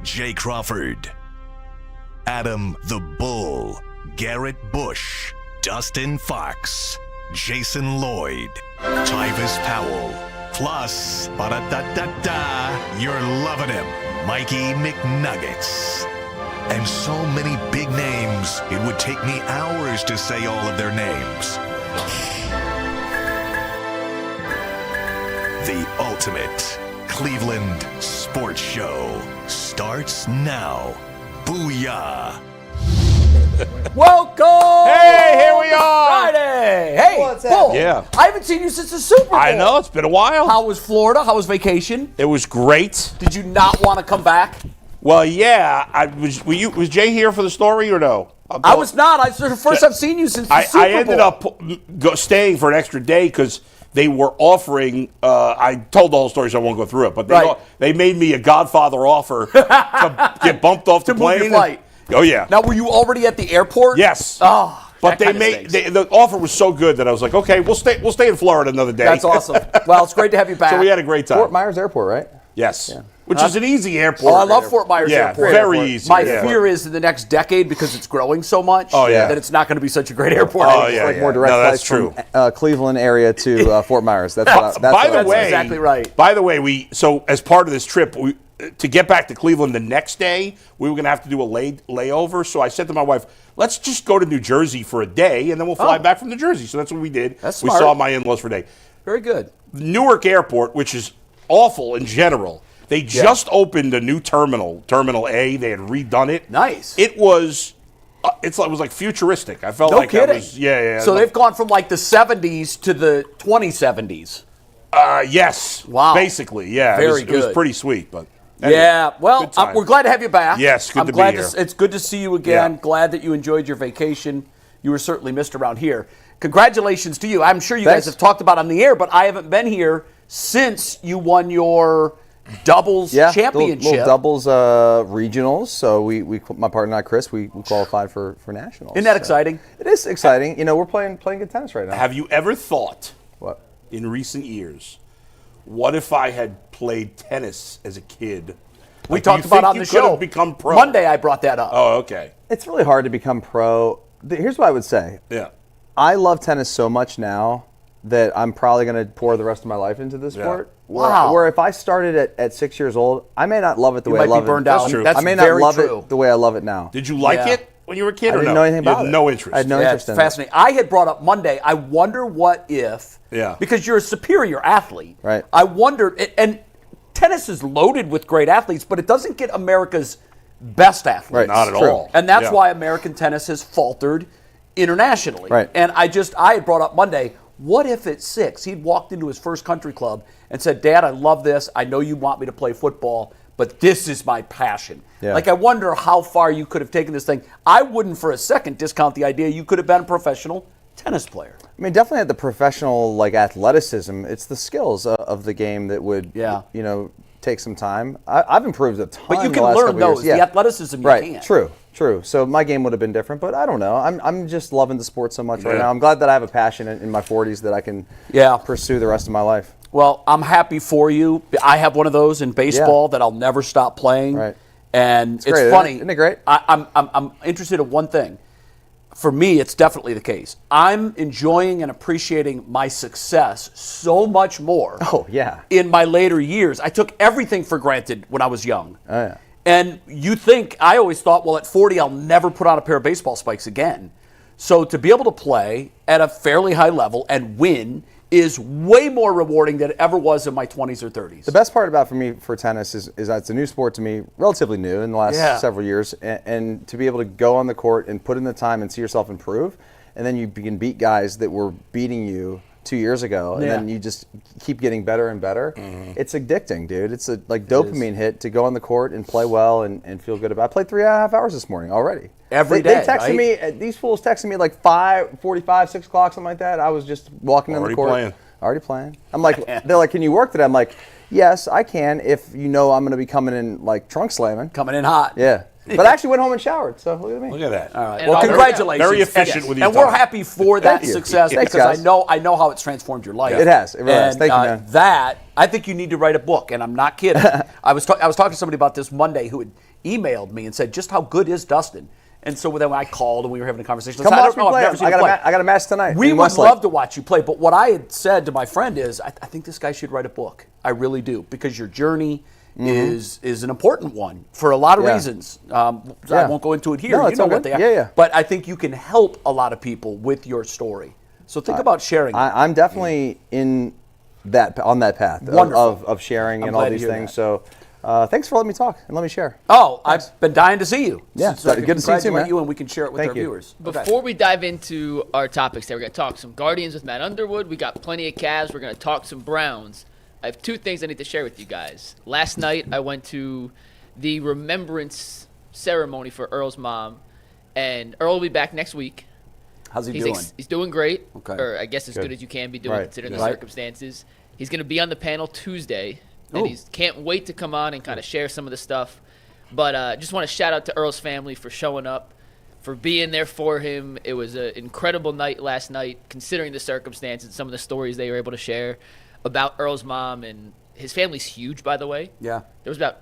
Jay Crawford, Adam the Bull, Garrett Bush, Dustin Fox, Jason Lloyd, Tyvis Powell, plus, ba-da-da-da-da, you're loving him, Mikey McNuggets. And so many big names, it would take me hours to say all of their names. The ultimate Cleveland sports show starts now. Booyah! Welcome! Hey, here we are! Friday! Hey, What's Bull, happening? Yeah. I haven't seen you since the Super Bowl. I know, it's been a while. How was Florida? How was vacation? It was great. Did you not want to come back? Well, yeah. Was Jay here for the story or no? I was not. It's the first I've seen you since the Super Bowl. I ended up staying for an extra day because they were offering. I told the whole story, so I won't go through it. But they made me a Godfather offer to get bumped off the plane. Move your flight. Oh yeah. Now, were you already at the airport? Yes. Oh, but the offer was so good that I was like, okay, we'll stay in Florida another day. that's awesome. Well, it's great to have you back. So we had a great time. Fort Myers Airport, right? Yes. Yeah. Which is an easy airport. Oh, I love Fort Myers Airport. Very easy. My fear is in the next decade, because it's growing so much, that it's not going to be such a great airport. Oh, yeah. Like more direct that's flights true. from Cleveland area to Fort Myers. That's Exactly right. By the way, so as part of this trip, to get back to Cleveland the next day, we were going to have to do a layover. So I said to my wife, let's just go to New Jersey for a day, and then we'll fly back from New Jersey. So that's what we did. That's we smart. saw my in-laws for a day. Very good. Newark Airport, which is awful in general, they just opened a new terminal, Terminal A. They had redone it. Nice. It was, it was like futuristic. I felt No like kidding. I was, yeah. So they've gone from like the 70s to the 2070s. Yes. Wow. Basically, yeah. Very It was good. pretty sweet, but. Anyway, Yeah, well, good time. we're glad to have you back. Yes, good I'm to be glad here. It's good to see you again. Yeah. Glad that you enjoyed your vacation. You were certainly missed around here. Congratulations to you. I'm sure you guys Thanks. have talked about it on the air, but I haven't been here since you won your doubles championship. Little doubles regionals. So we my partner and I, Chris, we qualified for nationals. Isn't that exciting? It is exciting. You know, we're playing good tennis right now. Have you ever thought What? in recent years, what if I had played tennis as a kid? We Like, do talked you about think on you the could show. have become pro? Monday I brought that up. Oh, okay. It's really hard to become pro. Here's what I would say. Yeah. I love tennis so much now that I'm probably going to pour the rest of my life into this sport. Wow. Where if I started at 6 years old, I may not love it the way I might love be burned it. out. That's true. That's I may not very love true. it the way I love it now. Did you like Yeah. it when you were a kid I or didn't no? know anything You about had it. no interest. I had no Yeah, interest it's in fascinating. I had brought up Monday, I wonder what if, because you're a superior athlete. Right. I wonder, and tennis is loaded with great athletes, but it doesn't get America's best athletes. Right. Not at True. all. And that's Yeah. why American tennis has faltered internationally. Right. And I had brought up Monday, what if at 6 he'd walked into his first country club and said, Dad, I love this. I know you want me to play football, but this is my passion. Yeah. Like, I wonder how far you could have taken this thing. I wouldn't for a second discount the idea you could have been a professional tennis player. I mean, definitely at the professional athleticism, it's the skills of the game that would take some time. I've improved a ton. But you the can last learn couple those. years. The athleticism you right. can't. True. So my game would have been different, but I don't know. I'm just loving the sport so much right Yeah. now. I'm glad that I have a passion in my 40s that I can pursue the rest of my life. Well, I'm happy for you. I have one of those in baseball that I'll never stop playing. Right. And it's great, funny. isn't it great? I'm interested in one thing. For me, it's definitely the case. I'm enjoying and appreciating my success so much more. Oh, yeah. In my later years, I took everything for granted when I was young. Oh, yeah. And I always thought, well, at 40, I'll never put on a pair of baseball spikes again. So to be able to play at a fairly high level and win is way more rewarding than it ever was in my 20s or 30s. The best part about for tennis is that it's a new sport to me, relatively new in the last several years, and to be able to go on the court and put in the time and see yourself improve, and then you can beat guys that were beating you 2 years ago, and then you just keep getting better and better. Mm-hmm. It's addicting, dude. It's a dopamine hit to go on the court and play well and feel good about it. I played 3.5 hours this morning already. Every They day, texted right? me, these fools texted me like 5:45, 6 o'clock, something like that. I was just walking on the court. Already playing. I'm like, they're like, can you work today? I'm like, yes, I can if you know I'm going to be coming in like trunk slamming. Coming in hot. Yeah. But I actually went home and showered, so look at me. Look at that. All right. And Well, all- congratulations. Very efficient with your And we're time. happy for that Thank you. success Thanks, because guys. I know how it's transformed your life. It has. It really has. And, Thank you, man. That, I think you need to write a book, and I'm not kidding. I was talking to somebody about this Monday who had emailed me and said, just how good is Dustin? And so then when I called and we were having a conversation, I Come said, I watch don't me know, I've play. never seen I him play. got a match tonight. We in would Westlake. love to watch you play, but what I had said to my friend is, I think this guy should write a book. I really do, because your journey is an important one for a lot of Yeah. reasons. I won't go into it here. No, You it's know all what good. they are. Yeah, yeah. But I think you can help a lot of people with your story. So think about sharing. I'm definitely on that path Wonderful. of sharing I'm and all glad to these hear things. that. So thanks for letting me talk and let me share. Oh, I've been dying to see you. Yeah, so I good can to see you too, congratulate man. you, and we can share it with Thank our you. viewers. Before we dive into our topics today, we're going to talk some Guardians with Matt Underwood. We got plenty of Cavs. We're going to talk some Browns. I have two things I need to share with you guys. Last night, I went to the remembrance ceremony for Earl's mom, and Earl will be back next week. How's he doing? He's doing great, Okay. or I guess as good as you can be doing Right. considering the Right. circumstances. He's going to be on the panel Tuesday, and Ooh. he can't wait to come on and kind of share some of the stuff. But just want to shout out to Earl's family for showing up, for being there for him. It was an incredible night last night, considering the circumstances, some of the stories they were able to share about Earl's mom. And his family's huge, by the way. Yeah. There was about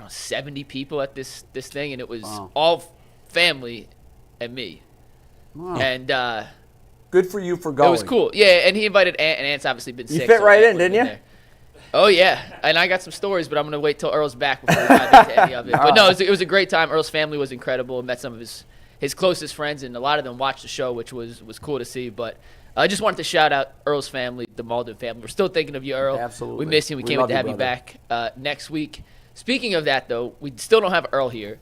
70 people at this thing, and it was Wow. all family and me. Wow. And Good for you for going. it was cool. Yeah, and he invited Ant, and Ant's obviously been sick. fit so right Ant in, would've didn't been you? there. Oh, yeah. And I got some stories, but I'm going to wait till Earl's back before we dive into any of it. But no, it was a great time. Earl's family was incredible. Met some of his closest friends, and a lot of them watched the show, which was cool to see. But I just wanted to shout out Earl's family, the Malden family. We're still thinking of you, Earl. Absolutely. We miss you. We can't love wait to have you brother. back next week. Speaking of that, though, we still don't have Earl here.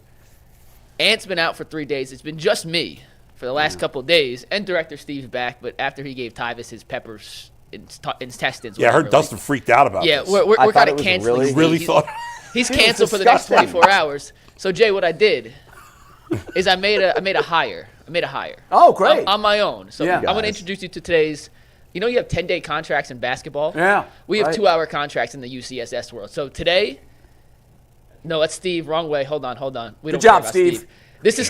Ant's been out for 3 days. It's been just me for the last couple of days, and Director Steve's back, but after he gave Tyvus his peppers intestines. Yeah, I heard whatever, Dustin freaked out about Yeah, this. we're I thought kind it of was canceling. really- Steve. Really He's- thought. He's It was canceled for the next disgusting. 24 hours. So Jay, what I did is I made a hire. Oh, great. On my own. So Yeah. I'm going to Guys. introduce you to today's. You know, you have 10-day contracts in basketball. Yeah, We have right. 2-hour contracts in the UCSS world. So today, no, that's Steve. Wrong way. Hold on. We Good don't care job, about Steve. This is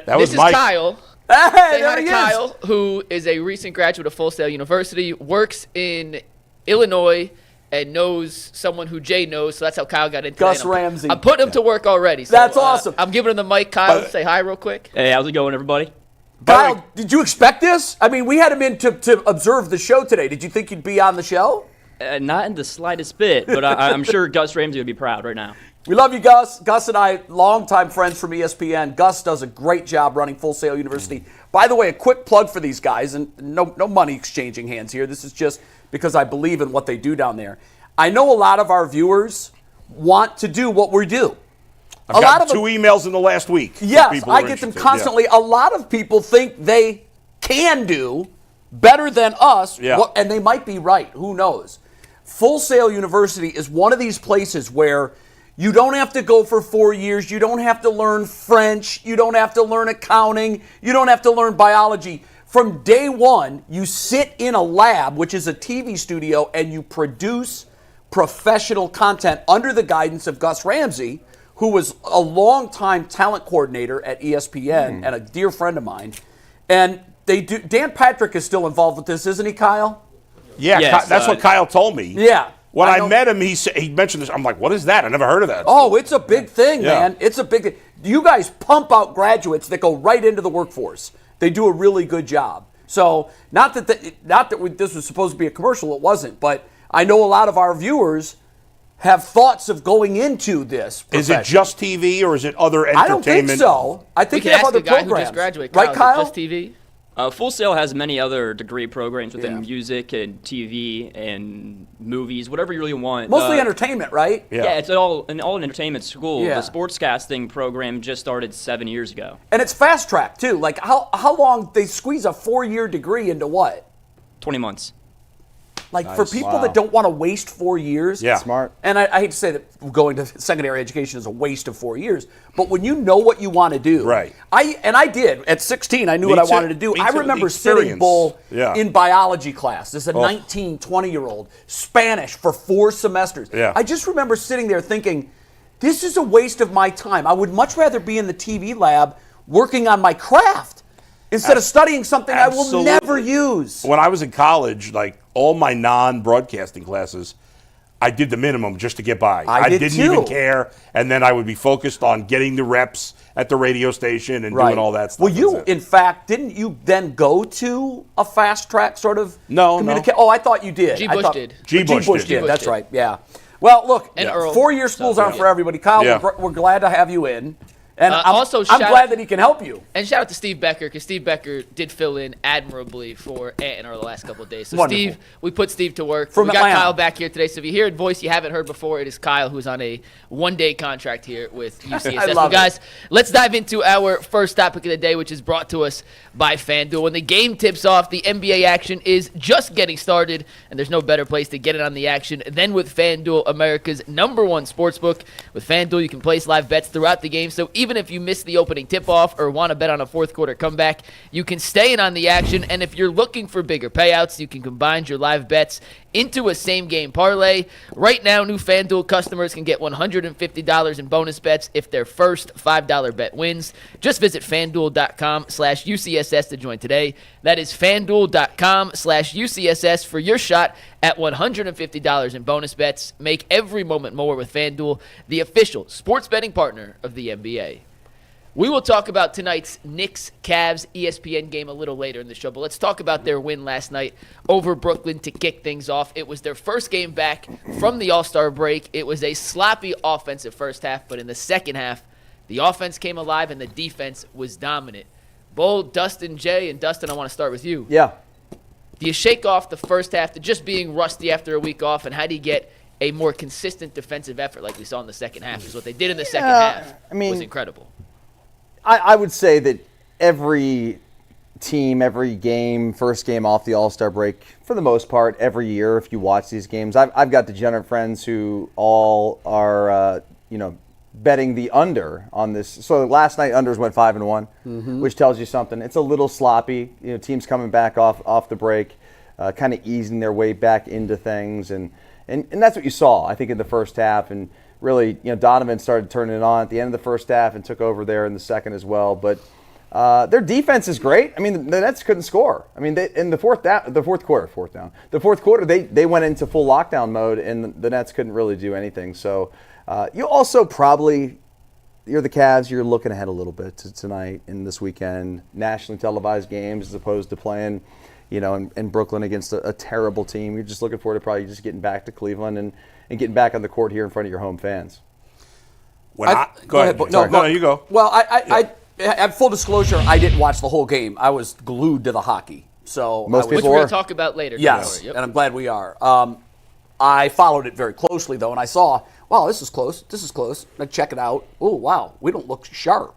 That was this is Mike. Kyle. Hey, Say there hi to he is. Kyle, who is a recent graduate of Full Sail University, works in Illinois, and knows someone who Jay knows. So that's how Kyle got into Gus it. Ramsey. I'm putting him to work already. So, That's awesome. I'm giving him the mic. Kyle, say hi real quick. Hey, how's it going, everybody? Kyle, did you expect this? I mean, we had him in to observe the show today. Did you think you'd be on the show? Not in the slightest bit, but I'm sure Gus Ramsey would be proud right now. We love you, Gus. Gus and I, longtime friends from ESPN. Gus does a great job running Full Sail University. By the way, a quick plug for these guys, and no money exchanging hands here. This is just because I believe in what they do down there. I know a lot of our viewers want to do what we do. I've gotten 2 emails in the last week. from Yes, people who I are get them interested. constantly. A lot of people think they can do better than us, Yeah. and they might be right. Who knows? Full Sail University is one of these places where you don't have to go for 4 years. You don't have to learn French. You don't have to learn accounting. You don't have to learn biology. From day one, you sit in a lab, which is a TV studio, and you produce professional content under the guidance of Gus Ramsey, who was a longtime talent coordinator at ESPN and a dear friend of mine. And they do. Dan Patrick is still involved with this, isn't he, Kyle? Yeah, Yes, that's what Kyle told me. Yeah. When I I know- met him, he mentioned this. I'm like, what is that? I never heard of that. Oh, it's a big thing, Yeah. man. It's a big thing. You guys pump out graduates that go right into the workforce. They do a really good job. So, not that this was supposed to be a commercial, it wasn't. But I know a lot of our viewers have thoughts of going into this Is it profession. just TV or is it other I don't entertainment? think so. I We think can they have ask other the guy programs. who just graduated. Right, Is it Kyle? just TV? Full Sail has many other degree programs within Yeah. music and TV and movies, whatever you really want. Mostly entertainment, right? Yeah. Yeah, it's all an entertainment school. Yeah. The sportscasting program just started 7 years ago. And it's fast track too. Like how long they squeeze a 4-year degree into what? 20 months. Like for people Wow. that don't want to waste 4 years. Yeah. Smart. And I hate to say that going to secondary education is a waste of 4 years, but when you know what you want to do, Right. I did at 16. I knew Me what I too. wanted to do. Me I too. remember The sitting experience. Bull Yeah. in biology class as a 19, 20-year-old, Spanish for 4 semesters. Yeah. I just remember sitting there thinking, this is a waste of my time. I would much rather be in the TV lab working on my craft instead of studying something I will Absolutely. never use. When I was in college, like all my non-broadcasting classes, I did the minimum just to get by. I did didn't too. even care, and then I would be focused on getting the reps at the radio station and doing all that stuff. Well, you, That's it. in fact, didn't you then go to a fast track sort of No. Oh, I thought you did. G. I Bush thought- did. G. Bush Bush did. did. Bush That's did. right. Yeah. Well, look, And Earl. 4-year schools aren't for everybody. Kyle, Yeah. we're glad to have you in. And Also, I'm shout glad out- that he can help you. And shout out to Steve Becker, because Steve Becker did fill in admirably for Ant and Earl the last couple of days. So, Wonderful. Steve, we put Steve to work. From we got Atlanta. Kyle back here today. So if you hear a voice you haven't heard before, it is Kyle, who's on a one-day contract here with UCSS. I love But guys, let's dive into our first topic of the day, which is brought to us by FanDuel. When the game tips off, the NBA action is just getting started, and there's no better place to get it on the action than with FanDuel, America's #1 sportsbook. With FanDuel, you can place live bets throughout the game, so even if you miss the opening tip-off or want to bet on a fourth-quarter comeback, you can stay in on the action, and if you're looking for bigger payouts, you can combine your live bets into a same-game parlay. Right now, new FanDuel customers can get $150 in bonus bets if their first $5 bet wins. Just visit FanDuel.com/UCSS to join today. That is FanDuel.com/UCSS for your shot at $150 in bonus bets. Make every moment more with FanDuel, the official sports betting partner of the NBA. We will talk about tonight's Knicks-Cavs ESPN game a little later in the show, but let's talk about their win last night over Brooklyn to kick things off. It was their first game back from the All-Star break. It was a sloppy offensive first half, but in the second half, the offense came alive and the defense was dominant. Bull, Dustin, Jay, and Dustin, I want to start with you. Yeah. Do you shake off the first half to just being rusty after a week off, and how do you get a more consistent defensive effort like we saw in the second half? Because what they did in the second half was incredible. I would say that every team, every game, first game off the All-Star break, for the most part, every year, if you watch these games, I've got degenerate friends who all are, betting the under on this. So last night, unders went 5-1, which tells you something. It's a little sloppy. Teams coming back off the break, kind of easing their way back into things, and that's what you saw, I think, in the first half. And really, Donovan started turning it on at the end of the first half and took over there in the second as well. But their defense is great. I mean, the Nets couldn't score. I mean, in the fourth quarter, they went into full lockdown mode, and the Nets couldn't really do anything. So you also probably, you're the Cavs, you're looking ahead a little bit to tonight and this weekend, nationally televised games as opposed to playing, in Brooklyn against a terrible team. You're just looking forward to probably just getting back to Cleveland and getting back on the court here in front of your home fans. Go ahead. No, you go. Well, I full disclosure, I didn't watch the whole game. I was glued to the hockey. So Most Which people we're are. going to talk about later. Yes, Yep. and I'm glad we are. I followed it very closely, though, and I saw, wow, this is close. This is close. I check it out. Oh, wow, we don't look sharp.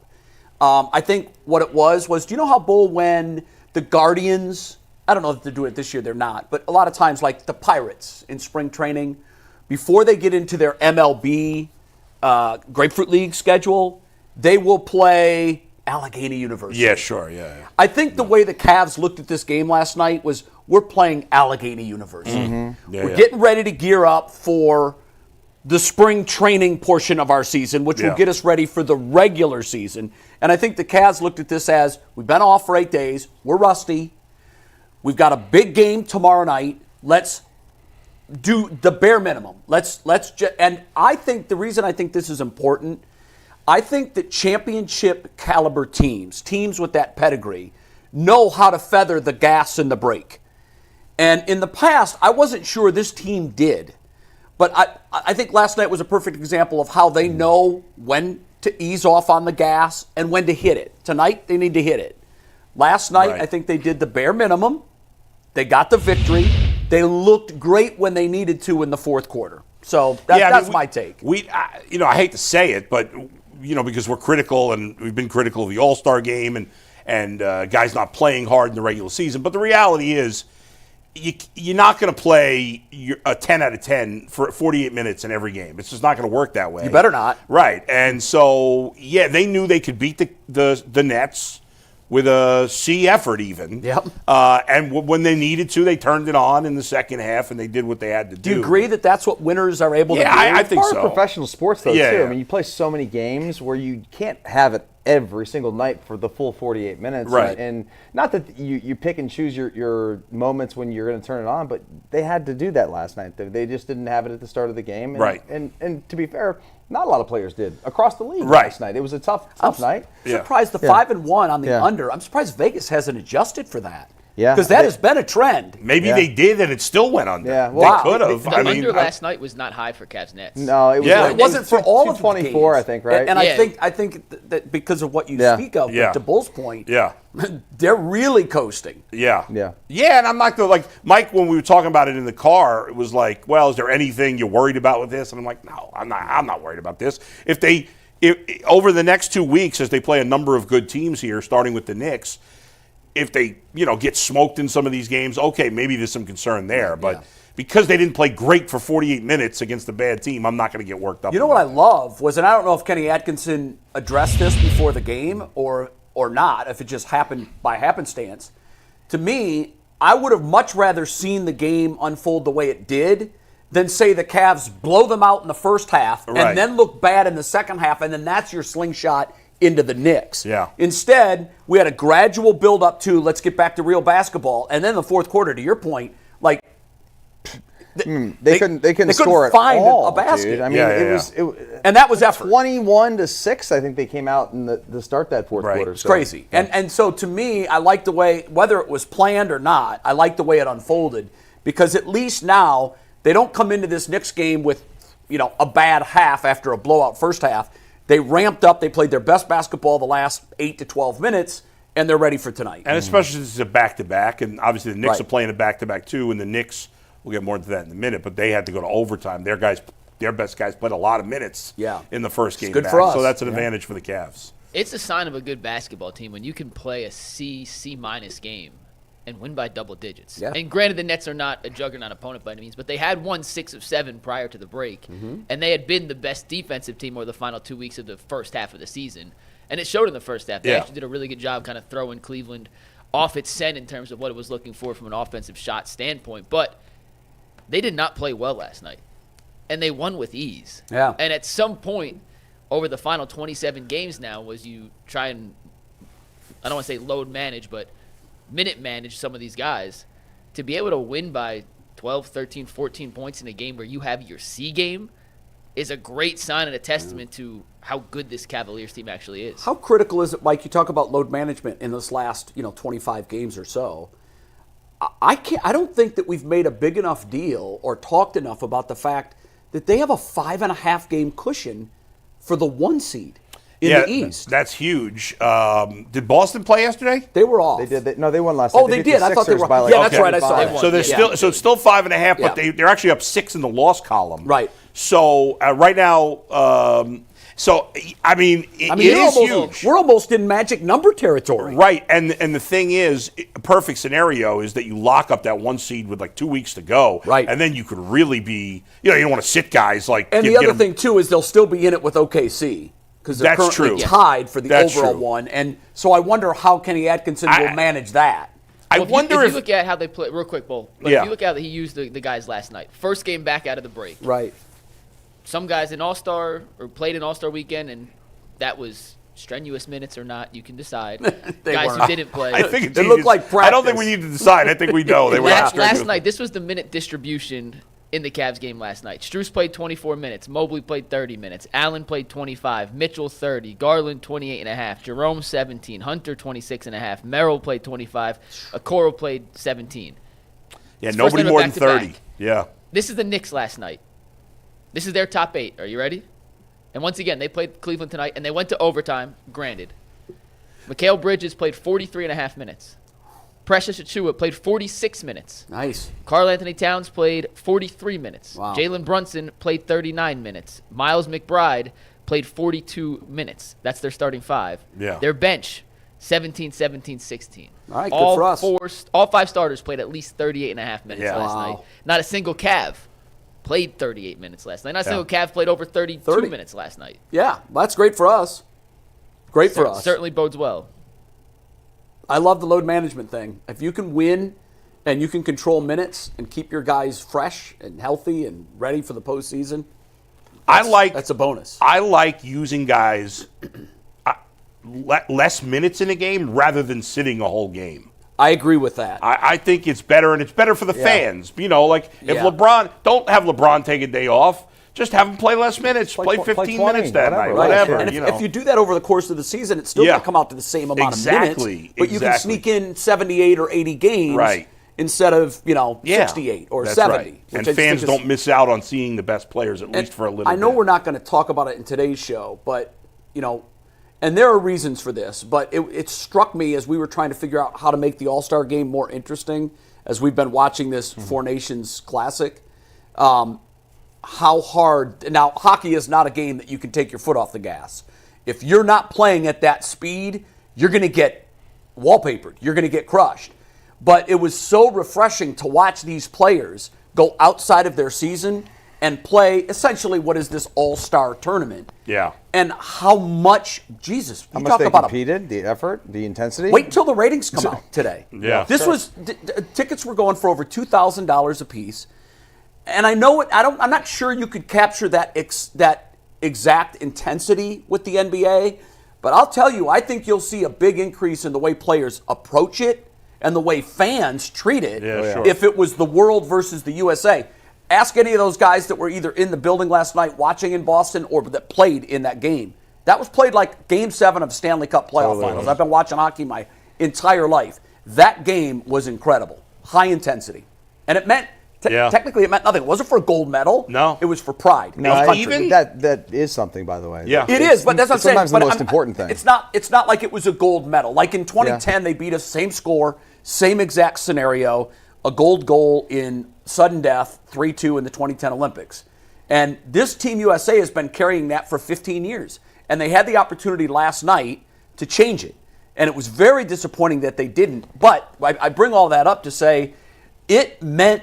I think what it was, do you know how, Bull, when the Guardians, I don't know if they're doing it this year, they're not, but a lot of times, like the Pirates in spring training, before they get into their MLB Grapefruit League schedule, they will play Allegheny University. Yeah, sure, yeah. I think the way the Cavs looked at this game last night was, we're playing Allegheny University. Mm-hmm. We're getting ready to gear up for the spring training portion of our season, which will get us ready for the regular season. And I think the Cavs looked at this as, we've been off for 8 days, we're rusty, we've got a big game tomorrow night, let's do the bare minimum. And I think the reason I think this is important, I think that championship caliber teams with that pedigree, know how to feather the gas and the brake. And in the past, I wasn't sure this team did. But I think last night was a perfect example of how they know when to ease off on the gas and when to hit it. Tonight, they need to hit it. Last night, Right. I think they did the bare minimum. They got the victory. They looked great when they needed to in the fourth quarter. So that's my take. I hate to say it, but because we're critical and we've been critical of the All-Star game and guys not playing hard in the regular season. But the reality is, you're not going to play a 10 out of 10 for 48 minutes in every game. It's just not going to work that way. You better not. Right. And so, they knew they could beat the Nets. with a C effort even. Yep. And when they needed to, they turned it on in the second half, and they did what they had to do. Do you agree that that's what winners are able to do? I think Part so. of professional sports, though, Yeah, too. yeah. I mean, you play so many games where you can't have it every single night for the full 48 minutes. Right. And not that you pick and choose your moments when you're going to turn it on, but they had to do that last night. They just didn't have it at the start of the game. And, Right. And to be fair, not a lot of players did across the league Right. last night. It was a tough night. I'm surprised the 5-1 on the under. I'm surprised Vegas hasn't adjusted for that. Yeah. Because that has been a trend. Maybe they did, and it still went under. Yeah, They could have. The under last night was not high for Cavs Nets. No, it was. Yeah. It wasn't for all of the 24, games. I think, right? And Yeah. I think that because of what you Yeah. speak of, Yeah. but to Bull's point, Yeah. they're really coasting. Yeah. Yeah. Yeah, and I'm not going to, like, Mike, when we were talking about it in the car, it was like, well, is there anything you're worried about with this? And I'm like, no, I'm not worried about this. If over the next 2 weeks, as they play a number of good teams here, starting with the Knicks, if they, get smoked in some of these games, okay, maybe there's some concern there. But because they didn't play great for 48 minutes against a bad team, I'm not going to get worked up. You know what I love was, and I don't know if Kenny Atkinson addressed this before the game or not, if it just happened by happenstance. To me, I would have much rather seen the game unfold the way it did than say the Cavs blow them out in the first half Right. and then look bad in the second half, and then that's your slingshot into the Knicks. Yeah. Instead, we had a gradual build up to let's get back to real basketball, and then the fourth quarter, to your point, like They couldn't score at find all, a basket. dude. I mean, Yeah. and that was effort. 21-6. I think they came out in the start that fourth Right. quarter. It's crazy. And so to me, I like the way, whether it was planned or not, I like the way it unfolded, because at least now they don't come into this Knicks game with, a bad half after a blowout first half. They ramped up. They played their best basketball the last 8 to 12 minutes, and they're ready for tonight. And especially since it's a back-to-back, and obviously the Knicks Right. are playing a back-to-back too, and the Knicks, we'll get more into that in a minute, but they had to go to overtime. Their best guys played a lot of minutes in the first game good back. for us. So that's an advantage for the Cavs. It's a sign of a good basketball team when you can play a C minus game and win by double digits. Yeah. And granted, the Nets are not a juggernaut opponent by any means, but they had won 6 of 7 prior to the break, and they had been the best defensive team over the final 2 weeks of the first half of the season. And it showed in the first half. They actually did a really good job kind of throwing Cleveland off its scent in terms of what it was looking for from an offensive shot standpoint. But they did not play well last night, and they won with ease. Yeah. And at some point over the final 27 games now was you try and, I don't want to say load manage, but minute manage some of these guys to be able to win by 12, 13, 14 points in a game where you have your C game is a great sign and a testament to how good this Cavaliers team actually is. How critical is it, Mike? You talk about load management in this last, 25 games or so. I don't think that we've made a big enough deal or talked enough about the fact that they have a 5.5 game cushion for the 1 seed in the East. That's huge. Did Boston play yesterday? They were off. They did. No, they won last Oh, night. they beat did. the I thought they Sixers were. by like Yeah, that's right. I saw They that. won. So there's Yeah. it's still 5.5, but Yeah. they're actually up 6 in the loss column. Right. So right now, it is huge. We're almost in magic number territory. Right, and the thing is, a perfect scenario is that you lock up that 1 seed with like 2 weeks to go. Right. And then you could really be, you don't want to sit guys like. And the other thing too is they'll still be in it with OKC because they're That's currently true. tied for the That's overall true. one. And so I wonder how Kenny Atkinson will manage that. Well, I wonder if if you look at how they play, real quick, Bull. If you look at how he used the guys last night. First game back out of the break. Right. Some guys in All-Star or played in All-Star weekend, and that was strenuous minutes or not. You can decide. Guys weren't. who didn't play. I think It looked like I don't think we practice. need to decide. I think we know they were not Last night, this was the minute distribution in the Cavs game last night. Strus played 24 minutes. Mobley played 30 minutes. Allen played 25. Mitchell 30. Garland 28.5. Jerome 17. Hunter 26.5. Merrill played 25. Okoro played 17. Yeah, It's nobody first time more they're than back-to-back. 30. Yeah. This is the Knicks last night. This is their top 8. Are you ready? And once again, they played Cleveland tonight, and they went to overtime, granted. Mikal Bridges played 43.5 minutes. Precious Achiuwa played 46 minutes. Nice. Karl Anthony Towns played 43 minutes. Wow. Jalen Brunson played 39 minutes. Miles McBride played 42 minutes. That's their starting 5. Yeah. Their bench, 17, 17, 16. All right, good for us. All 5 starters played at least 38.5 minutes Yeah. last Wow. night. Not a single Cav played 38 minutes last night. Not a single Yeah. Cav played over 32 30. minutes last night. Yeah, that's great for us. Great for us. Certainly bodes well. I love the load management thing. If you can win and you can control minutes and keep your guys fresh and healthy and ready for the postseason, that's a bonus. I like using guys less minutes in a game rather than sitting a whole game. I agree with that. I think it's better, and it's better for the fans. You know, like if LeBron, don't have LeBron take a day off. Just have him play less minutes. Play 15 20, minutes that night. Right. Whatever. And if you do that over the course of the season, it's still going to come out to the same amount of minutes. But you can sneak in 78 or 80 games instead of 68 or 70. Right. And fans don't miss out on seeing the best players at least for a little bit. I know we're not going to talk about it in today's show, but and there are reasons for this. But it struck me as we were trying to figure out how to make the All-Star game more interesting as we've been watching this Four Nations Classic. How hard now hockey is not a game that you can take your foot off the gas. If you're not playing at that speed, you're going to get wallpapered. You're going to get crushed. But it was so refreshing to watch these players go outside of their season and play essentially what is this all-star tournament. Yeah. And how much, Jesus, how much they competed, the effort, the intensity. Wait until the ratings come out today. Yeah. This was tickets were going for over $2,000 a piece. And I know I'm not sure you could capture that exact intensity with the NBA, but I'll tell you, I think you'll see a big increase in the way players approach it and the way fans treat it if it was the world versus the USA. Ask any of those guys that were either in the building last night watching in Boston or that played in that game. That was played like Game 7 of Stanley Cup playoff finals. I've been watching hockey my entire life. That game was incredible, high intensity. And it meant technically, it meant nothing. It wasn't for a gold medal. No. It was for pride. No, even that is something, by the way. Yeah. It is, but that's what I'm saying. Sometimes the most important thing. It's not like it was a gold medal. Like in 2010, they beat us, same score, same exact scenario, a gold goal in sudden death, 3-2 in the 2010 Olympics. And this Team USA has been carrying that for 15 years. And they had the opportunity last night to change it. And it was very disappointing that they didn't. But I bring all that up to say it meant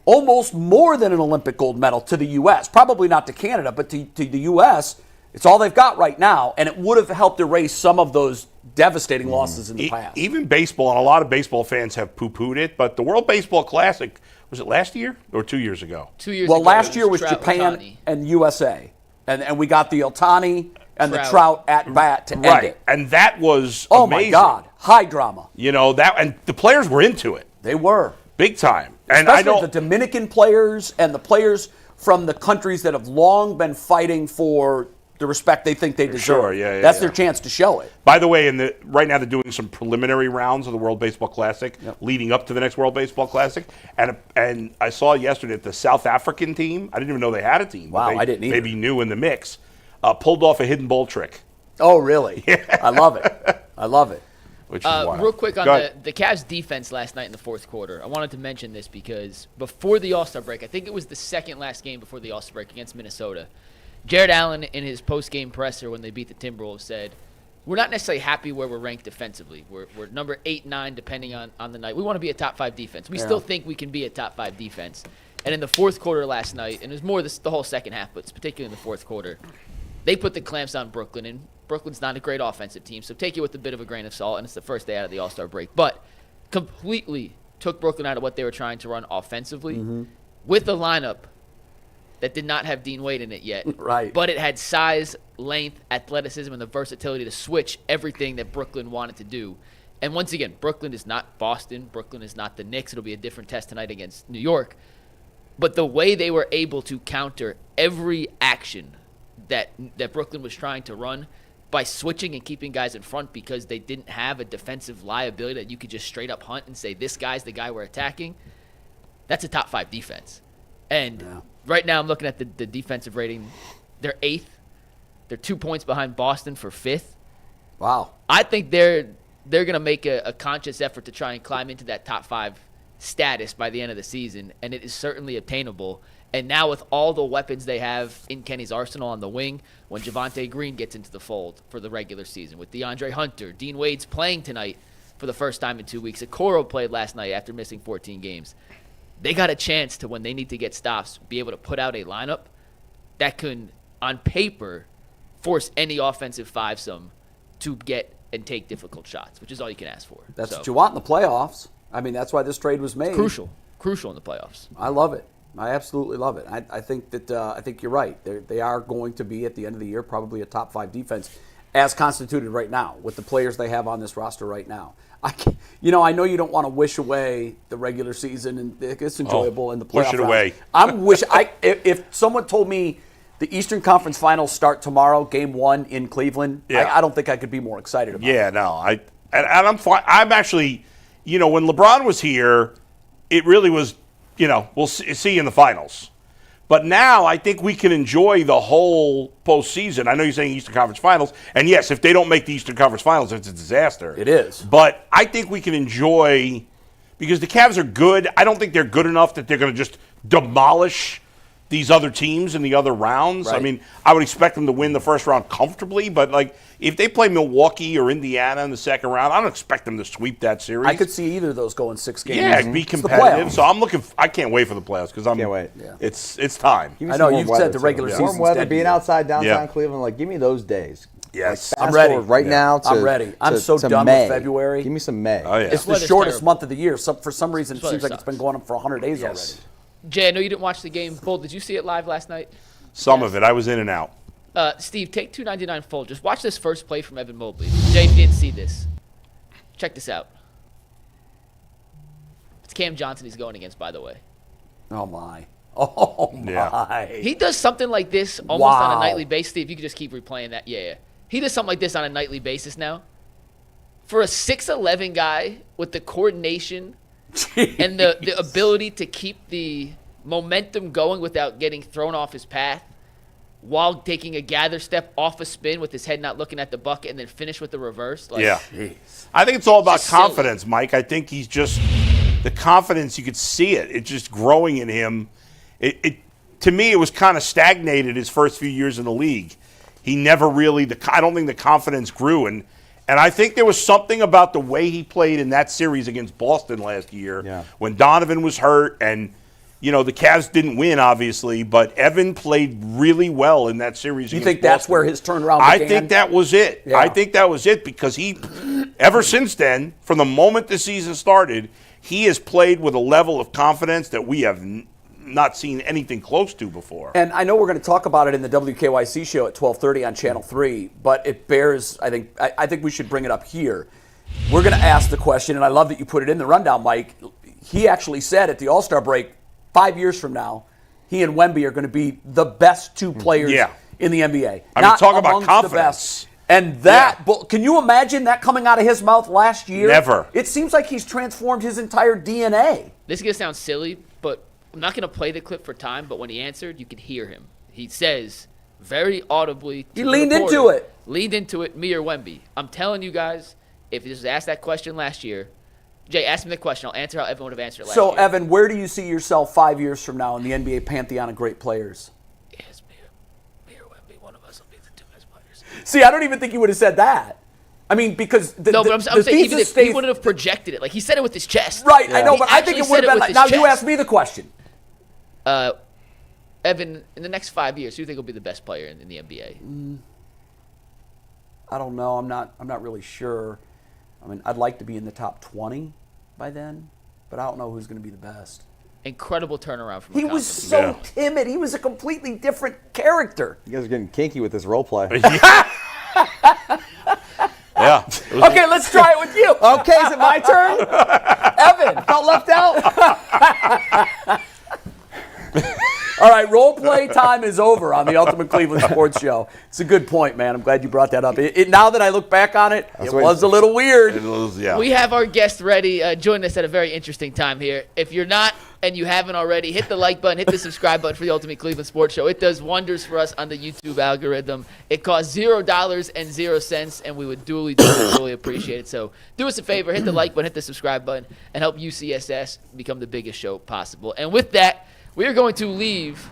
almost more than an Olympic gold medal to the U.S. Probably not to Canada, but to the U.S., it's all they've got right now, and it would have helped erase some of those devastating losses in the past. Even baseball, and a lot of baseball fans have poo-pooed it, but the World Baseball Classic, was it last year or 2 years ago? 2 years ago. Well, last year was Trout, Japan Ohtani. and USA, and we got the Ohtani and the Trout at bat to end it. And that was oh amazing. My God, high drama. And the players were into it. They were. Big time. And especially the Dominican players and the players from the countries that have long been fighting for the respect they think they deserve. Sure, That's their chance to show it. By the way, right now they're doing some preliminary rounds of the World Baseball Classic leading up to the next World Baseball Classic. And I saw yesterday that the South African team, I didn't even know they had a team. Wow, I didn't either. Maybe new in the mix, pulled off a hidden ball trick. Oh, really? Yeah. I love it. I love it. Which is wild. Real quick on the Cavs defense last night in the fourth quarter. I wanted to mention this because before the All-Star break, I think it was the second last game before the All-Star break against Minnesota, Jared Allen in his post-game presser when they beat the Timberwolves said, we're not necessarily happy where we're ranked defensively. We're number 8, 9, depending on the night. We want to be a top 5 defense. We still think we can be a top 5 defense. And in the fourth quarter last night, and it was more the whole second half, but particularly in the fourth quarter, they put the clamps on Brooklyn, and Brooklyn's not a great offensive team, so take it with a bit of a grain of salt, and it's the first day out of the All-Star break. But completely took Brooklyn out of what they were trying to run offensively with a lineup that did not have Dean Wade in it yet. Right. But it had size, length, athleticism, and the versatility to switch everything that Brooklyn wanted to do. And once again, Brooklyn is not Boston. Brooklyn is not the Knicks. It'll be a different test tonight against New York. But the way they were able to counter every action that Brooklyn was trying to run by switching and keeping guys in front because they didn't have a defensive liability that you could just straight up hunt and say, this guy's the guy we're attacking, that's a top 5 defense. And right now I'm looking at the defensive rating. They're 8th. They're 2 points behind Boston for 5th. Wow. I think they're going to make a conscious effort to try and climb into that top 5 status by the end of the season, and it is certainly obtainable. And now with all the weapons they have in Kenny's arsenal on the wing, when Javonte Green gets into the fold for the regular season, with DeAndre Hunter, Dean Wade's playing tonight for the first time in 2 weeks. Okoro played last night after missing 14 games. They got a chance to, when they need to get stops, be able to put out a lineup that can, on paper, force any offensive fivesome to get and take difficult shots, which is all you can ask for. That's what you want in the playoffs. I mean, that's why this trade was made. Crucial in the playoffs. I love it. I absolutely love it. I think that I think you're right. They are going to be at the end of the year probably a top 5 defense, as constituted right now with the players they have on this roster right now. I know you don't want to wish away the regular season, and it's enjoyable in the playoffs. Wish it away. If someone told me the Eastern Conference Finals start tomorrow, Game 1 in Cleveland, I don't think I could be more excited about it. Yeah, no, I'm fine. I'm actually, when LeBron was here, it really was, we'll see you in the finals. But now I think we can enjoy the whole postseason. I know you're saying Eastern Conference Finals, and yes, if they don't make the Eastern Conference Finals, it's a disaster. It is. But I think we can enjoy, because the Cavs are good. I don't think they're good enough that they're going to just demolish these other teams in the other rounds. Right. I mean, I would expect them to win the first round comfortably, but if they play Milwaukee or Indiana in the second round, I don't expect them to sweep that series. I could see either of those going 6 games. Yeah, it'd be competitive. So I can't wait for the playoffs because Can't wait. Yeah. It's time. Give me I some know, warm you've weather, said the too. regular season's Warm weather, dead being to you. outside downtown Yeah. Cleveland, give me those days. Yes. Fast I'm ready. forward right now to I'm ready. I'm to- so to done May. with February. Give me some May. Oh, yeah. It's the Weather's shortest terrible. month of the year. For some reason, it This weather seems like it's sucks. been going on for 100 days already. Jay, I know you didn't watch the game. Bull, did you see it live last night? Some of it. I was in and out. Steve, take 299 full. Just watch this first play from Evan Mobley. Jay didn't see this. Check this out. It's Cam Johnson he's going against, by the way. Oh, my. Oh, Yeah. my. He does something like this almost on Wow. a nightly basis. Steve, you could just keep replaying that. Yeah. He does something like this on a nightly basis now. For a 6'11 guy with the coordination and the ability to keep the momentum going without getting thrown off his path while taking a gather step off a spin with his head not looking at the bucket and then finish with the reverse. Yeah. I think it's all about Just silly. confidence, Mike. I think he's just the confidence. You could see it. It's just growing in him. To me, it was kind of stagnated his first few years in the league. He never really. I don't think the confidence grew, and I think there was something about the way he played in that series against Boston last year when Donovan was hurt, and the Cavs didn't win, obviously, but Evan played really well in that series. You against think that's Boston. where his turnaround I began? think that was it. Yeah. I think that was it because ever since then, from the moment the season started, he has played with a level of confidence that we have not seen anything close to before. And I know we're going to talk about it in the WKYC show at 12:30 on Channel 3, but it bears, I think we should bring it up here. We're going to ask the question, and I love that you put it in the rundown, Mike. He actually said at the All-Star break, 5 years from now, he and Wemby are going to be the best 2 players in the NBA. I mean, Not talk about amongst the confidence. best. And can you imagine that coming out of his mouth last year? Never. It seems like he's transformed his entire DNA. This is going to sound silly, but I'm not going to play the clip for time, but when he answered, you could hear him. He says very audibly to He the leaned reporter, into it. Leaned into it, me or Wemby. I'm telling you guys, if this was asked that question last year, Jay, ask me the question. I'll answer how everyone would have answered it last year. So, Evan, where do you see yourself 5 years from now in the NBA pantheon of great players? Yes, me or Wemby, one of us will be the 2 best players. See, I don't even think he would have said that. I mean, because But I'm saying even if he wouldn't have projected it. Like, he said it with his chest. Right, I know, He but I think actually it would said have been with like, his now you chest. ask me the question. Evan, in the next 5 years, who do you think will be the best player in the NBA? I don't know. I'm not really sure. I mean, I'd like to be in the top 20 by then, but I don't know who's going to be the best. Incredible turnaround from He was so timid. He was a completely different character. You guys are getting kinky with this role play. Yeah. Okay, let's try it with you. Okay, is it my turn? Evan, Felt left out? all right, role play time is over on the Ultimate Cleveland Sports Show. It's a good point, man. I'm glad you brought that up. Now that I look back on it, it was a little weird. It was, yeah. We have our guest ready. Join us at a very interesting time here. If you're not and you haven't already, hit the like button, hit the subscribe button for the Ultimate Cleveland Sports Show. It does wonders for us on the YouTube algorithm. It costs $0.00, and we would duly appreciate it. So do us a favor, hit the like button, hit the subscribe button, and help UCSS become the biggest show possible. And with that, we are going to leave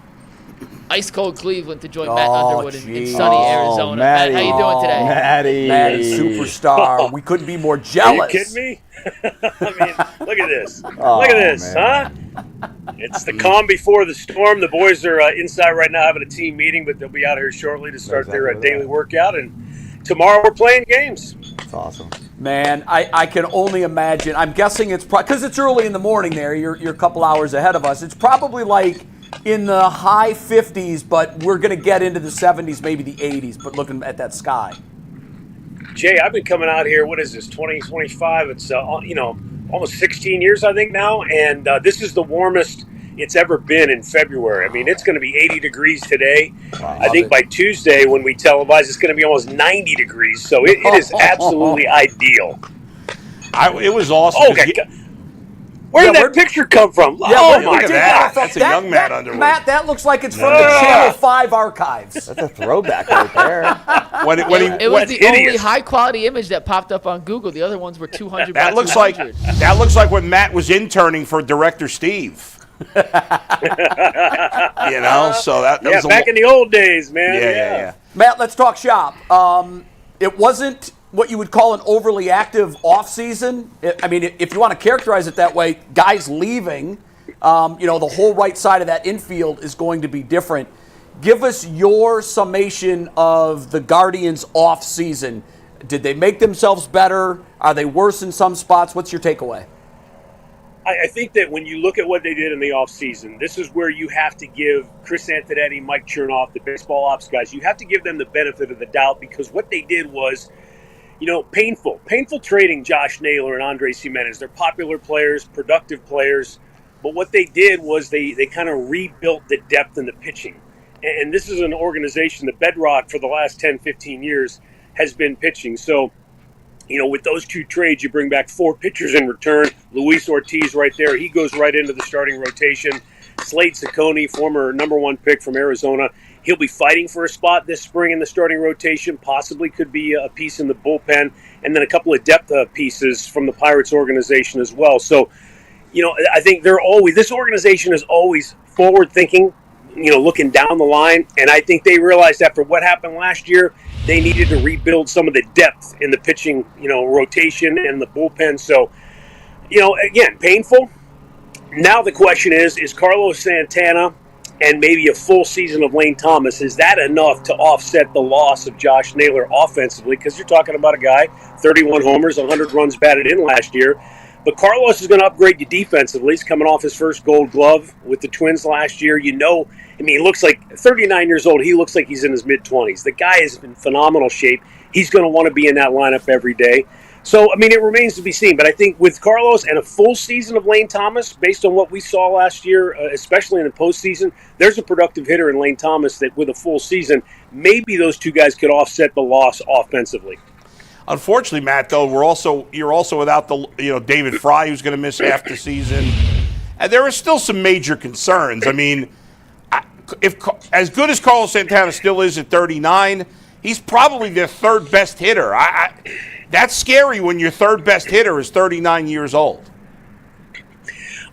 ice cold Cleveland to join Matt Underwood in sunny Arizona. Matty. Matt, how you doing today? Matty. Superstar. We couldn't be more Are you jealous. kidding me? I mean, look at this. Look at this, man. huh? It's the calm before the storm. The boys are inside right now having a team meeting, but they'll be out here shortly to start their daily workout. And tomorrow we're playing games. That's awesome. Man, I can only imagine. I'm guessing it's because it's early in the morning there. You're a couple hours ahead of us. It's probably like in the high 50s, but we're going to get into the 70s, maybe the 80s, but looking at that sky. Jay, I've been coming out here, what is this, 2025? It's, almost 16 years, I think, now. And this is the warmest it's ever been in February. I mean, it's going to be 80 degrees today. Wow, I think by Tuesday, when we televise, it's going to be almost 90 degrees. So it is absolutely ideal. It was awesome. Okay. Where did that picture come from? Yeah, oh, look my at God. that. That's a young Matt Underwood. Matt, that looks like it's from the Channel 5 archives. That's a throwback right there. It was the hideous. only high-quality image that popped up on Google. The other ones were 200 by That looks 200. like when Matt was interning for director Steve. So that was back in the old days, man. Yeah. Matt, let's talk shop. It wasn't what you would call an overly active offseason. I mean, if you want to characterize it that way, guys leaving, the whole right side of that infield is going to be different. Give us your summation of the Guardians' offseason. Did they make themselves better? Are they worse in some spots? What's your takeaway? I think that when you look at what they did in the offseason, this is where you have to give Chris Antonetti, Mike Chernoff, the baseball ops guys, you have to give them the benefit of the doubt, because what they did was, painful trading Josh Naylor and Andres Gimenez. They're popular players, productive players, but what they did was they kind of rebuilt the depth in the pitching. And this is an organization, the bedrock for the last 10, 15 years has been pitching. So, with those two trades, you bring back 4 pitchers in return. Luis Ortiz right there. He goes right into the starting rotation. Slade Ciccone, former number 1 pick from Arizona. He'll be fighting for a spot this spring in the starting rotation. Possibly could be a piece in the bullpen. And then a couple of depth pieces from the Pirates organization as well. So, I think this organization is always forward thinking, looking down the line. And I think they realized after what happened last year, they needed to rebuild some of the depth in the pitching, rotation and the bullpen. So, again, painful. Now the question is Carlos Santana and maybe a full season of Lane Thomas, is that enough to offset the loss of Josh Naylor offensively? Because you're talking about a guy, 31 homers, 100 runs batted in last year. But Carlos is going to upgrade you defensively. He's coming off his first Gold Glove with the Twins last year. He looks like 39 years old. He looks like he's in his mid-20s. The guy is in phenomenal shape. He's going to want to be in that lineup every day. So, it remains to be seen. But I think with Carlos and a full season of Lane Thomas, based on what we saw last year, especially in the postseason, there's a productive hitter in Lane Thomas that with a full season, maybe those two guys could offset the loss offensively. Unfortunately, Matt, though, you're also without the David Fry, who's going to miss half the season, and there are still some major concerns. If as good as Carlos Santana still is at 39, he's probably their third best hitter. That's scary when your third best hitter is 39 years old.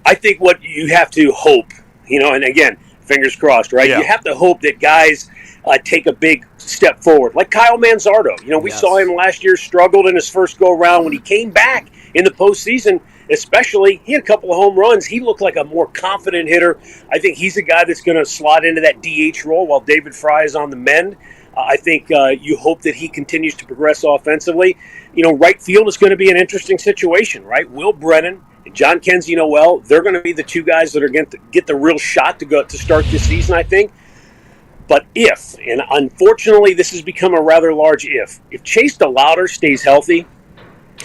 I think what you have to hope, and again, fingers crossed, right? Yeah. You have to hope that guys take a big step forward, like Kyle Manzardo. We saw him last year, struggled in his first go-round. When he came back in the postseason, especially, he had a couple of home runs. He looked like a more confident hitter. I think he's a guy that's going to slot into that DH role while David Fry is on the mend. I think you hope that he continues to progress offensively. Right field is going to be an interesting situation, right? Will Brennan and John Kenzie Noel, they're going to be the two guys that are going to get the real shot to start this season, I think. But and unfortunately this has become a rather large if Chase DeLauter stays healthy,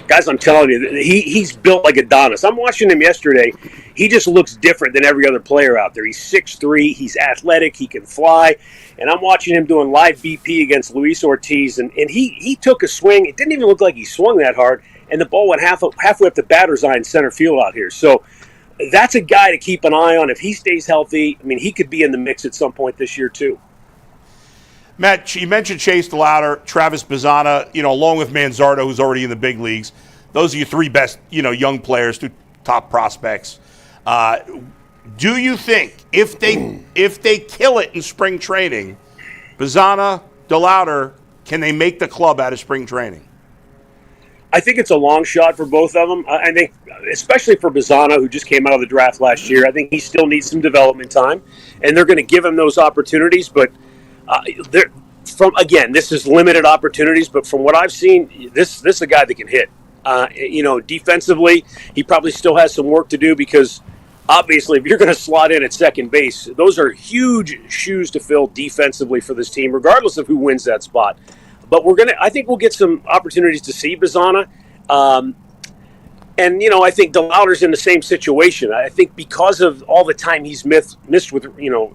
guys, I'm telling you, he's built like Adonis. I'm watching him yesterday. He just looks different than every other player out there. He's 6'3", he's athletic, he can fly. And I'm watching him doing live BP against Luis Ortiz, and he took a swing. It didn't even look like he swung that hard, and the ball went halfway up the batter's eye in center field out here. So that's a guy to keep an eye on. If he stays healthy, he could be in the mix at some point this year too. Matt, you mentioned Chase DeLauter, Travis Bazzana, along with Manzardo, who's already in the big leagues. Those are your 3 best, young players, 2 top prospects. Do you think if they kill it in spring training, Bazzana, DeLauter, can they make the club out of spring training? I think it's a long shot for both of them. I think, especially for Bazzana, who just came out of the draft last year, I think he still needs some development time, and they're going to give him those opportunities. But again, this is limited opportunities, but from what I've seen, this is a guy that can hit. Defensively, he probably still has some work to do because obviously if you're going to slot in at second base, those are huge shoes to fill defensively for this team, regardless of who wins that spot. But I think we'll get some opportunities to see Bazana. I think DeLauder's in the same situation. I think because of all the time he's missed with,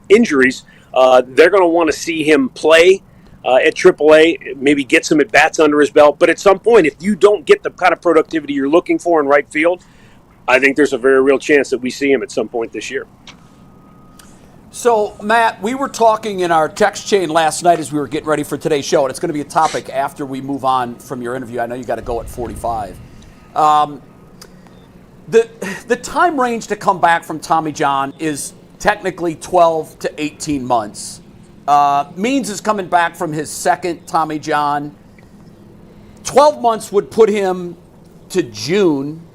injuries, they're going to want to see him play at AAA, maybe get some at-bats under his belt. But at some point, if you don't get the kind of productivity you're looking for in right field, I think there's a very real chance that we see him at some point this year. So, Matt, we were talking in our text chain last night as we were getting ready for today's show, and it's going to be a topic after we move on from your interview. I know you got to go at 45. The time range to come back from Tommy John is technically 12 to 18 months. Means is coming back from his second Tommy John. 12 months would put him to June.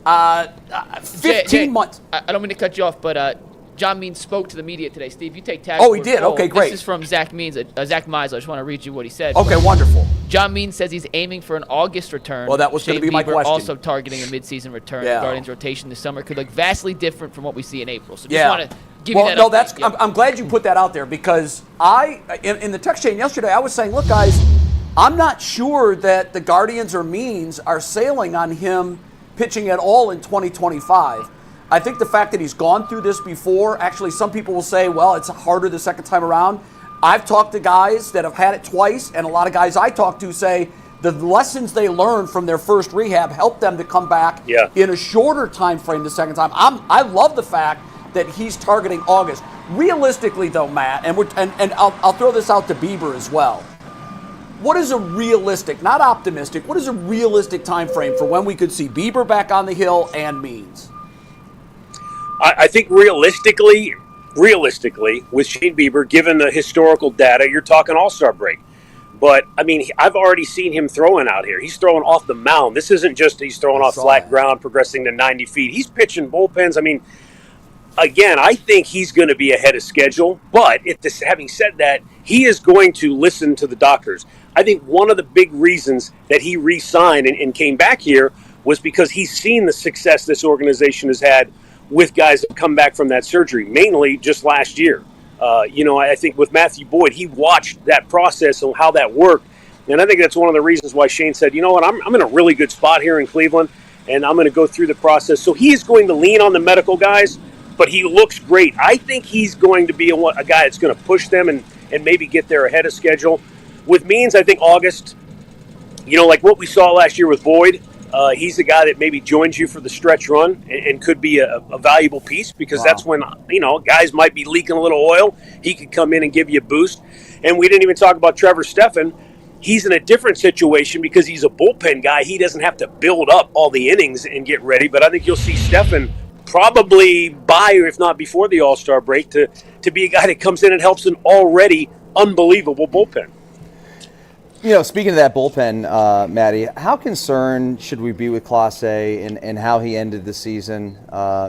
15 months. I don't mean to cut you off, but John Means spoke to the media today. Steve, you take tag. Oh, he did? Okay, great. This is from Zach Means, Zach Meisler. I just want to read you what he said. Okay, wonderful. John Means says he's aiming for an August return. Well, that was going to be my question. Also targeting a midseason return. Yeah. Guardians rotation this summer could look vastly different from what we see in April. So just want to give you that. No, update. I'm glad you put that out there because in the text chain yesterday, I was saying, look, guys, I'm not sure that the Guardians or Means are sailing on him pitching at all in 2025. I think the fact that he's gone through this before, actually some people will say, well, it's harder the second time around. I've talked to guys that have had it twice, and a lot of guys I talk to say the lessons they learned from their first rehab helped them to come back in a shorter time frame the second time. I love the fact that he's targeting August. Realistically, though, Matt, and I'll throw this out to Bieber as well. What is a realistic, not optimistic, what is a realistic time frame for when we could see Bieber back on the hill and Means? I think realistically, with Shane Bieber, given the historical data, you're talking All-Star break. But, I mean, I've already seen him throwing out here. He's throwing off the mound. This isn't just he's throwing off flat ground, progressing to 90 feet. He's pitching bullpens. I mean, again, I think he's going to be ahead of schedule. But having said that, he is going to listen to the doctors. I think one of the big reasons that he re-signed and came back here was because he's seen the success this organization has had with guys that come back from that surgery, mainly just last year. I think with Matthew Boyd, he watched that process and how that worked. And I think that's one of the reasons why Shane said, you know what, I'm in a really good spot here in Cleveland, and I'm going to go through the process. So he's going to lean on the medical guys, but he looks great. I think he's going to be a guy that's going to push them and maybe get there ahead of schedule. With Means, I think August, like what we saw last year with Boyd, he's a guy that maybe joins you for the stretch run and could be a valuable piece because that's when, guys might be leaking a little oil. He could come in and give you a boost. And we didn't even talk about Trevor Stephan. He's in a different situation because he's a bullpen guy. He doesn't have to build up all the innings and get ready. But I think you'll see Stephan probably by or if not before the All-Star break to be a guy that comes in and helps an already unbelievable bullpen. Speaking of that bullpen, Matty, how concerned should we be with Clase and how he ended the season,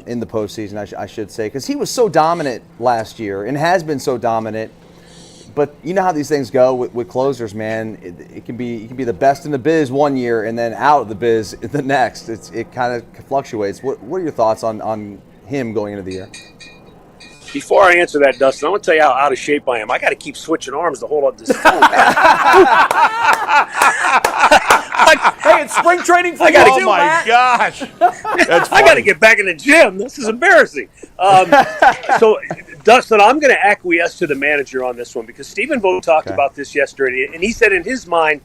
in the postseason, I should say? Because he was so dominant last year and has been so dominant. But you know how these things go with closers, man. It can be the best in the biz one year and then out of the biz the next. It kind of fluctuates. What are your thoughts on him going into the year? Before I answer that, Dustin, I want to tell you how out of shape I am. I got to keep switching arms to hold up this phone. Hey, it's spring training for you Oh too, my Matt. gosh! That's I got to get back in the gym. This is embarrassing. So, Dustin, I'm going to acquiesce to the manager on this one because Stephen Vogt talked about this yesterday, and he said in his mind,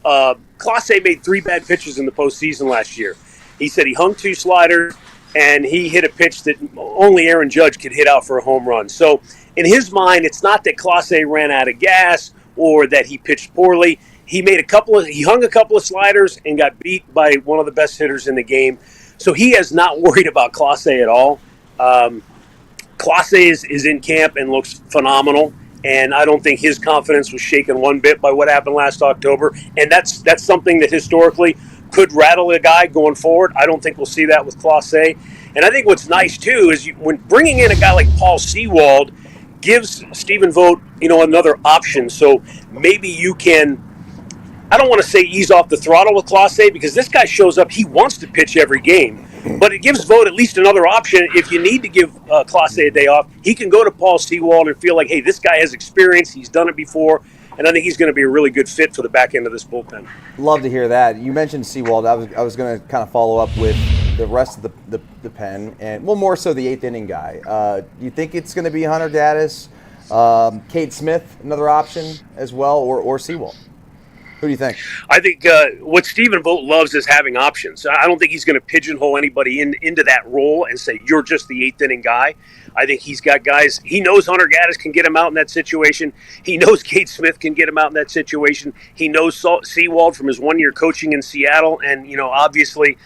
Clase made 3 bad pitches in the postseason last year. He said he hung 2 sliders, and he hit a pitch that only Aaron Judge could hit out for a home run. So in his mind, it's not that Clase ran out of gas or that he pitched poorly. He hung a couple of sliders and got beat by one of the best hitters in the game. So he is not worried about Clase at all. Clase is in camp and looks phenomenal. And I don't think his confidence was shaken one bit by what happened last October. And that's something that historically could rattle a guy going forward. I don't think we'll see that with Clase. And I think what's nice, too, is when bringing in a guy like Paul Sewald, gives Stephen Vogt, another option. So maybe you can, I don't want to say ease off the throttle with Clase, because this guy shows up, he wants to pitch every game. But it gives Vogt at least another option. If you need to give Clase a day off, he can go to Paul Sewald and feel like, hey, this guy has experience, he's done it before, and I think he's going to be a really good fit for the back end of this bullpen. Love to hear that. You mentioned Sewald. I was going to kind of follow up with the rest of the pen, and more so the eighth inning guy. You think it's going to be Hunter Gaddis, Cade Smith, another option as well, or Sewald? Who do you think? I think what Stephen Vogt loves is having options. I don't think he's going to pigeonhole anybody into that role and say, you're just the eighth inning guy. I think he's got guys. He knows Hunter Gaddis can get him out in that situation. He knows Cade Smith can get him out in that situation. He knows Sewald from his 1 year coaching in Seattle. And, obviously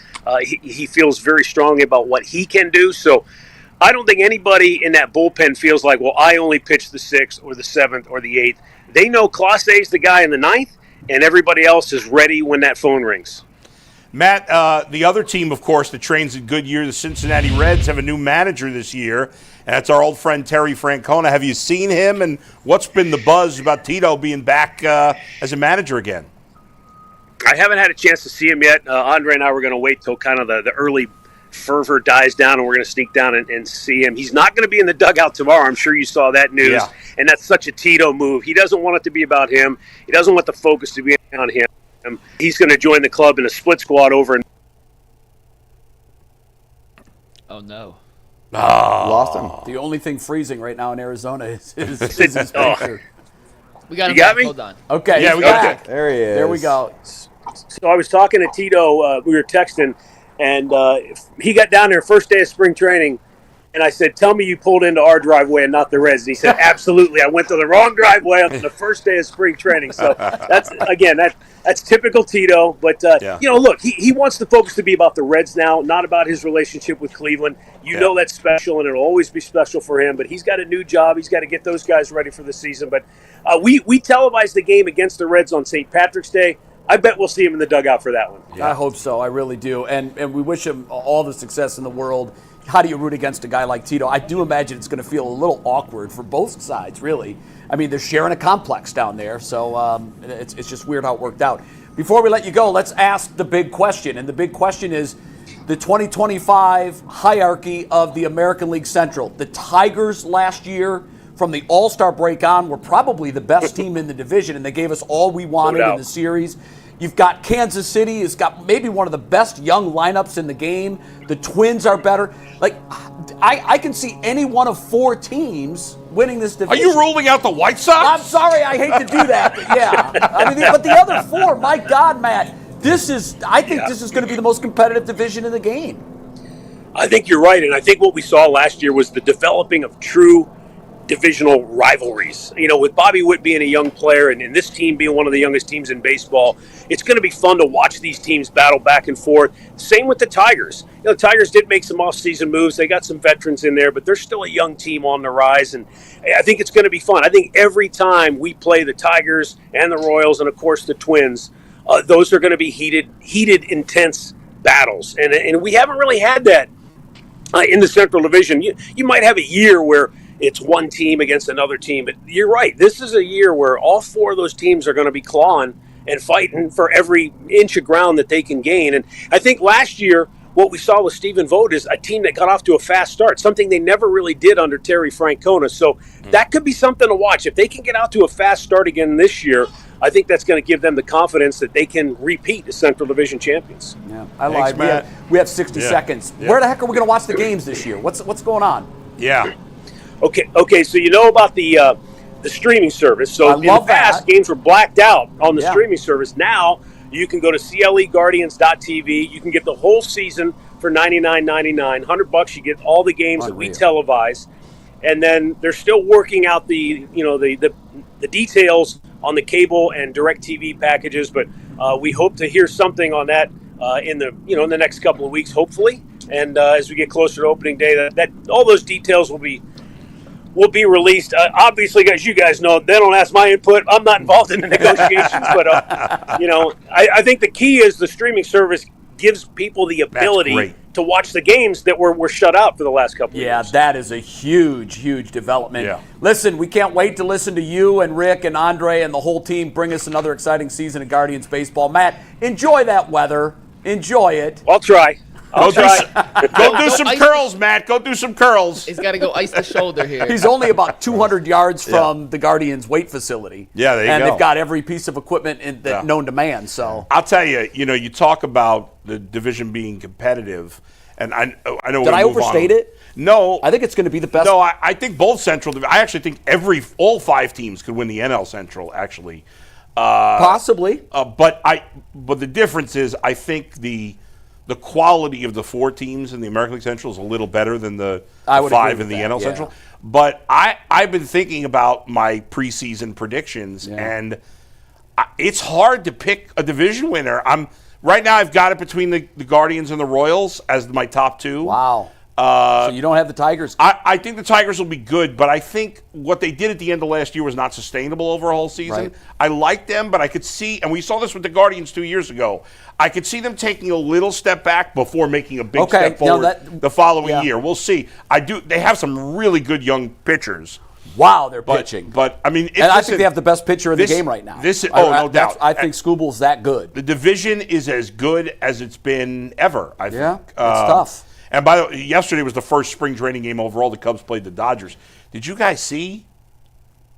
he feels very strongly about what he can do. So I don't think anybody in that bullpen feels like, well, I only pitch the 6th or the 7th or the 8th. They know Clase is the guy in the 9th. And everybody else is ready when that phone rings. Matt, the other team, of course, that trains in Goodyear, the Cincinnati Reds, have a new manager this year, and that's our old friend Terry Francona. Have you seen him, and what's been the buzz about Tito being back as a manager again? I haven't had a chance to see him yet. Andre and I were going to wait till kind of the early fervor dies down, and we're going to sneak down and see him. He's not going to be in the dugout tomorrow. I'm sure you saw that news. Yeah. And that's such a Tito move. He doesn't want it to be about him. He doesn't want the focus to be on him. He's going to join the club in a split squad over. Oh, no. Lost him. The only thing freezing right now in Arizona is his picture. We got him you got back. Me? Hold on. Okay, yeah, we got it. There he is. There we go. So I was talking to Tito. We were texting, and he got down there first day of spring training, and I said, tell me you pulled into our driveway and not the Reds. And he said, absolutely. I went to the wrong driveway on the first day of spring training. So that's typical Tito. But, look, he wants the focus to be about the Reds now, not about his relationship with Cleveland. You know that's special, and it'll always be special for him. But he's got a new job. He's got to get those guys ready for the season. But we televised the game against the Reds on St. Patrick's Day. I bet we'll see him in the dugout for that one. Yeah. I hope so. I really do. And we wish him all the success in the world. How do you root against a guy like Tito? I do imagine it's going to feel a little awkward for both sides, really. I mean, they're sharing a complex down there, so it's just weird how it worked out. Before we let you go, let's ask the big question. And the big question is the 2025 hierarchy of the American League Central. The Tigers last year, from the All-Star break on, were probably the best team in the division, and they gave us all we wanted in the series. You've got Kansas City, who's got maybe one of the best young lineups in the game. The Twins are better. Like, I can see any one of 4 teams winning this division. Are you ruling out the White Sox? I'm sorry, I hate to do that, but yeah. I mean, but the other 4, my God, Matt, I think this is going to be the most competitive division in the game. I think you're right, and I think what we saw last year was the developing of true divisional rivalries. With Bobby Witt being a young player and this team being one of the youngest teams in baseball, it's going to be fun to watch these teams battle back and forth. Same with the Tigers. The Tigers did make some off-season moves. They got some veterans in there, but they're still a young team on the rise, and I think it's going to be fun. I think every time we play the Tigers and the Royals and, of course, the Twins, those are going to be heated, intense battles. And we haven't really had that in the Central Division. You might have a year where it's one team against another team. But you're right. This is a year where all 4 of those teams are going to be clawing and fighting for every inch of ground that they can gain. And I think last year what we saw with Stephen Vogt is a team that got off to a fast start, something they never really did under Terry Francona. So that could be something to watch. If they can get out to a fast start again this year, I think that's going to give them the confidence that they can repeat as Central Division champions. Yeah, I lied. We have 60 seconds. Yeah. Where the heck are we going to watch the games this year? What's going on? Yeah. Okay. So you know about the streaming service. So in the past, games were blacked out on the streaming service. Now you can go to CLEGuardians.tv. You can get the whole season for $99.99. $100. You get all the games that we televise, and then they're still working out the details on the cable and DirecTV packages. But we hope to hear something on that in the next couple of weeks, hopefully. And as we get closer to opening day, that all those details will be released. Obviously, as you guys know, they don't ask my input. I'm not involved in the negotiations, but I think the key is the streaming service gives people the ability great. to watch the games that were shut out for the last couple of years. Yeah, that is a huge, huge development. Yeah. Listen, we can't wait to listen to you and Rick and Andre and the whole team bring us another exciting season of Guardians baseball. Matt, enjoy that weather. Enjoy it. I'll try. Go do some curls, Matt. Go do some curls. He's got to go ice the shoulder here. He's only about 200 yards from the Guardians' weight facility. Yeah, there you and go. they've got every piece of equipment known to man. So I'll tell you, you talk about the division being competitive, and I know. Did I overstate it? No, I think it's going to be the best. No, I think both Central. I actually think all 5 teams could win the NL Central. Actually, possibly. But the difference is, I think the quality of the 4 teams in the American League Central is a little better than the 5 in the NL Central. But I've been thinking about my preseason predictions, and it's hard to pick a division winner. Right now I've got it between the Guardians and the Royals as my top 2. Wow. So you don't have the Tigers? I think the Tigers will be good, but I think what they did at the end of last year was not sustainable over a whole season. Right. I like them, but I could see, and we saw this with the Guardians 2 years ago, I could see them taking a little step back before making a big step forward the following year. We'll see. They have some really good young pitchers. Wow, they're pitching. But I mean, I think they have the best pitcher in the game right now. No doubt. I think Scooble's that good. The division is as good as it's been ever, I think. Yeah, it's tough. And by the way, yesterday was the first spring training game overall. The Cubs played the Dodgers. Did you guys see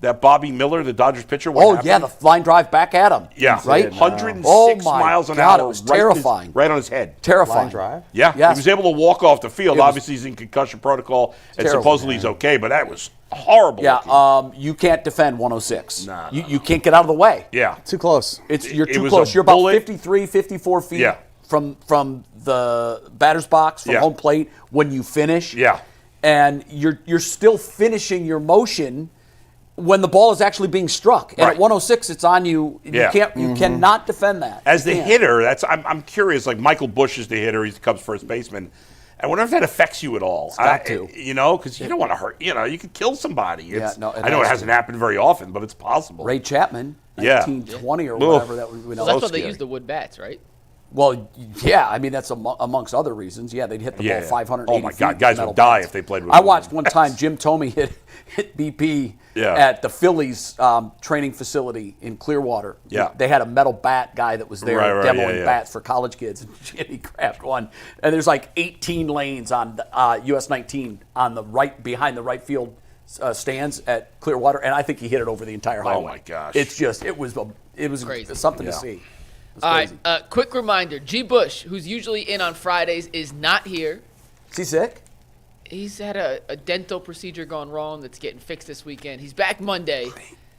that Bobby Miller, the Dodgers pitcher? Yeah, the line drive back at him. Yeah, right. 106 miles an hour. It was terrifying. Right on his head. Terrifying. Line drive? Yeah, Yes. he was able to walk off the field. Obviously, he's in concussion protocol, and supposedly he's okay. But that was horrible. Yeah, you can't defend 106. You can't get out of the way. Yeah, Too close. You're too was close. a You're about bullet. 53, 54 feet Yeah. from the batter's box, from home plate when you finish. Yeah. And you're still finishing your motion when the ball is actually being struck. And at 106, it's on you. Yeah. You cannot defend that. As the hitter, I'm curious. Like Michael Bush is the hitter. He's the Cubs' first baseman. I wonder if that affects you at all. It's got to. Because you don't want to hurt. You could kill somebody. I know it hasn't happened very often, but it's possible. Ray Chapman, Yeah. 1920 or whatever. That was. Well, that's why they use the wood bats, right? Well, yeah, I mean, that's amongst other reasons. Yeah, they'd hit the ball 580 Oh, my feet. God. Guys metal would die bats. if they played with I wood watched one bats. time Jim Thome hit BP at the Phillies training facility in Clearwater. Yeah. They had a metal bat guy that was there demoing bats for college kids, and he grabbed one. And there's like 18 lanes on the, US 19 on the right, behind the right field stands at Clearwater, and I think he hit it over the entire highway. Oh, my gosh. It was Crazy. something to see. All right, quick reminder. G. Bush, who's usually in on Fridays, is not here. Is he sick? He's had a dental procedure gone wrong that's getting fixed this weekend. He's back Monday.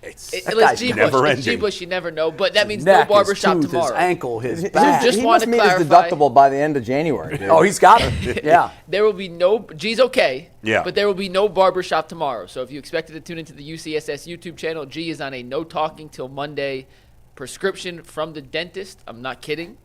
It's G. never Bush. ending. It's G. Bush, you never know. But that means neck, no barbershop his tooth, tomorrow. His ankle, his back. Just he wanted must to meet his clarify. deductible by the end of January, dude. Oh, he's got it. Yeah. There will be no – G's okay. Yeah. But there will be no barbershop tomorrow. So if you expected to tune into the UCSS YouTube channel, G is on a no talking till Monday prescription from the dentist. I'm not kidding.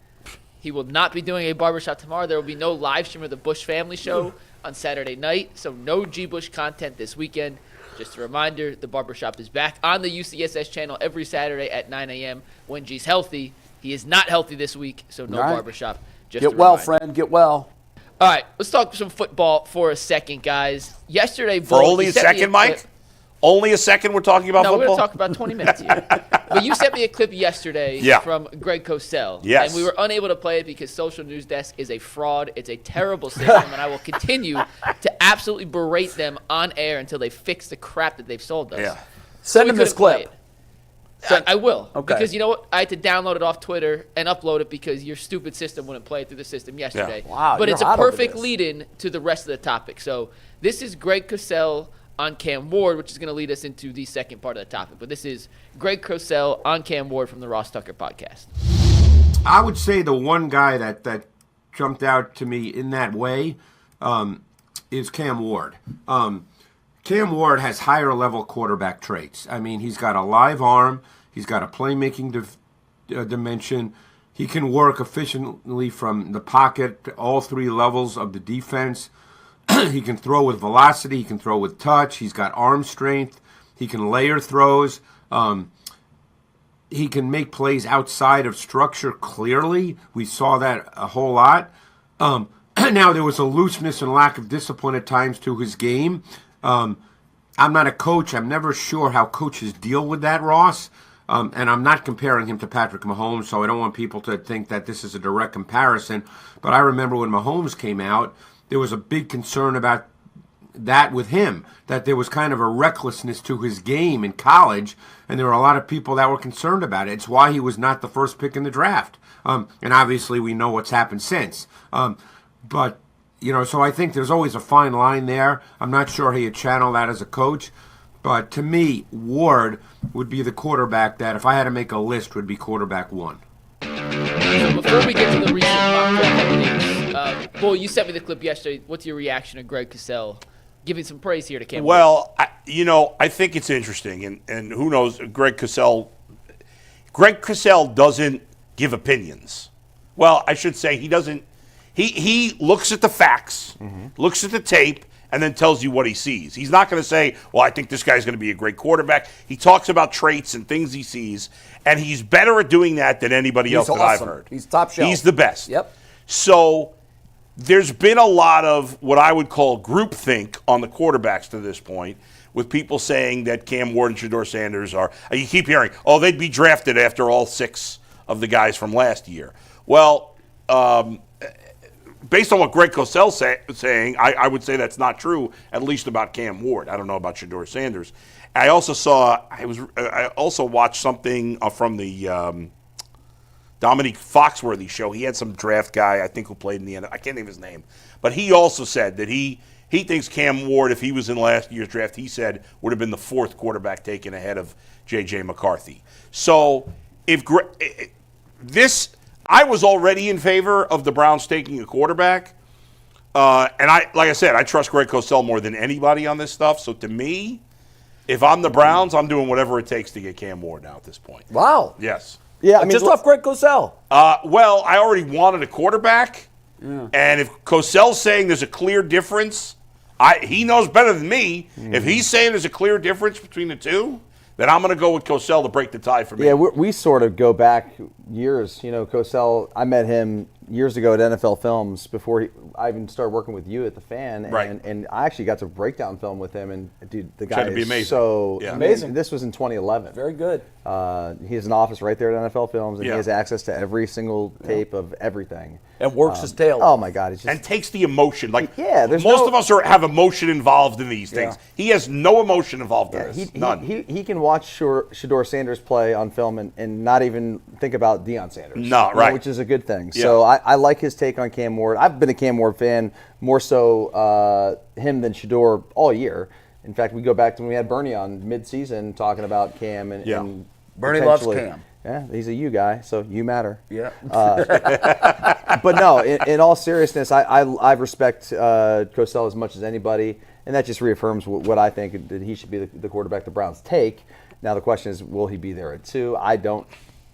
He will not be doing a barbershop tomorrow. There will be no live stream of the Bush Family Show on Saturday night. So no G. Bush content this weekend. Just a reminder, the barbershop is back on the UCSS channel every Saturday at 9 a.m. when G's healthy. He is not healthy this week, so no barbershop. Just Get a well, reminder. friend. Get well. All right, let's talk some football for a second, guys. Yesterday, For Bull, only you a sent me second, Mike? clip. Only a second we're talking about No, we're football? going to talk about 20 minutes here. But you sent me a clip yesterday from Greg Cosell. Yes. And we were unable to play it because Social News Desk is a fraud. It's a terrible system, and I will continue to absolutely berate them on air until they fix the crap that they've sold us. Yeah. Send we him this couldn't play clip. it. I will. Okay. Because you know what? I had to download it off Twitter and upload it because your stupid system wouldn't play it through the system yesterday. Wow, but you're it's a hot over perfect this. lead-in to the rest of the topic. So this is Greg Cosell on Cam Ward, which is going to lead us into the second part of the topic. But this is Greg Cosell on Cam Ward from the Ross Tucker podcast. I would say the one guy that jumped out to me in that way is Cam Ward. Cam Ward has higher level quarterback traits. I mean, he's got a live arm. He's got a playmaking dimension. He can work efficiently from the pocket to all three levels of the defense. He can throw with velocity. He can throw with touch. He's got arm strength. He can layer throws. he can make plays outside of structure clearly. We saw that a whole lot. Now, there was a looseness and lack of discipline at times to his game. I'm not a coach. I'm never sure how coaches deal with that, Ross. And I'm not comparing him to Patrick Mahomes, so I don't want people to think that this is a direct comparison. But I remember when Mahomes came out, there was a big concern about that with him, that there was kind of a recklessness to his game in college, and there were a lot of people that were concerned about it. It's why he was not the first pick in the draft. And obviously we know what's happened since. But, so I think there's always a fine line there. I'm not sure how you channel that as a coach. But to me, Ward would be the quarterback that, if I had to make a list, would be quarterback 1. So before we get to the recent mock draft things, Bull, you sent me the clip yesterday. What's your reaction to Greg Cosell giving some praise here to Cam? Well, I think it's interesting, and who knows, Greg Cosell doesn't give opinions. Well, I should say he doesn't. He looks at the facts, looks at the tape, and then tells you what he sees. He's not going to say, well, I think this guy's going to be a great quarterback. He talks about traits and things he sees, and he's better at doing that than anybody else that I've heard. He's top shelf. He's the best. Yep. So there's been a lot of what I would call groupthink on the quarterbacks to this point, with people saying that Cam Ward and Shedeur Sanders are, you keep hearing, they'd be drafted after all 6 of the guys from last year. Well, based on what Greg Cosell's saying, I would say that's not true, at least about Cam Ward. I don't know about Shedeur Sanders. I also watched something from the Dominique Foxworthy show. He had some draft guy, I think, who played in the NFL. I can't name his name. But he also said that he thinks Cam Ward, if he was in last year's draft, he said would have been the 4th quarterback taken ahead of J.J. McCarthy. So I was already in favor of the Browns taking a quarterback. And like I said, I trust Greg Cosell more than anybody on this stuff. So to me, if I'm the Browns, I'm doing whatever it takes to get Cam Ward now at this point. Wow. Yes. Yeah, just off Greg Cosell. Well, I already wanted a quarterback. Yeah. And if Cosell's saying there's a clear difference, he knows better than me. If he's saying there's a clear difference between the two, then I'm going to go with Cosell to break the tie for me. Yeah, we sort of go back years. Cosell, I met him years ago at NFL Films before I even started working with you at the Fan. Right. And I actually got to break down film with him. And, dude, the guy to be is amazing. so amazing. This was in 2011. Very good. He has an office right there at NFL Films, and he has access to every single tape of everything. And works his tail off. off. Oh, my God. It's just, and takes the emotion. there's most of us have emotion involved in these things. Yeah. He has no emotion involved in this. None. He can watch Shedeur Sanders play on film and not even think about Deion Sanders. No, right. Which is a good thing. Yeah. So I like his take on Cam Ward. I've been a Cam Ward fan, more so him than Shedeur all year. In fact, we go back to when we had Bernie on mid-season talking about Cam. And Bernie loves Cam. Yeah, he's a you guy, so you matter. Yeah. But no, in all seriousness, I respect Cosell as much as anybody, and that just reaffirms what I think, that he should be the quarterback the Browns take. Now the question is, will he be there at 2? I don't.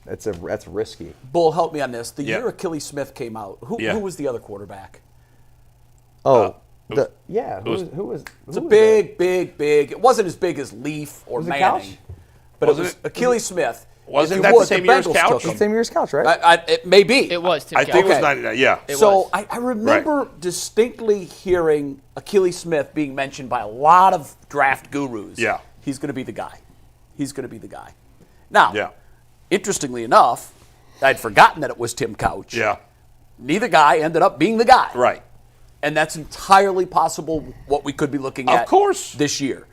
That's risky. Bull, help me on this. The year Achilles Smith came out, who was the other quarterback? Who was? It's a big. It wasn't as big as Leaf or Was it Manning, Couch? but it was Achilles Smith. Wasn't It that the same year as Bengals Couch? took him. Same year as Couch, right? It may be. It was Tim I think it was Okay. 99. Yeah. So I remember distinctly hearing Achilles Smith being mentioned by a lot of draft gurus. Yeah. He's going to be the guy. He's going to be the guy. Now, interestingly enough, I'd forgotten that it was Tim Couch. Yeah. Neither guy ended up being the guy. Right. And that's entirely possible what we could be looking at Of course. this year.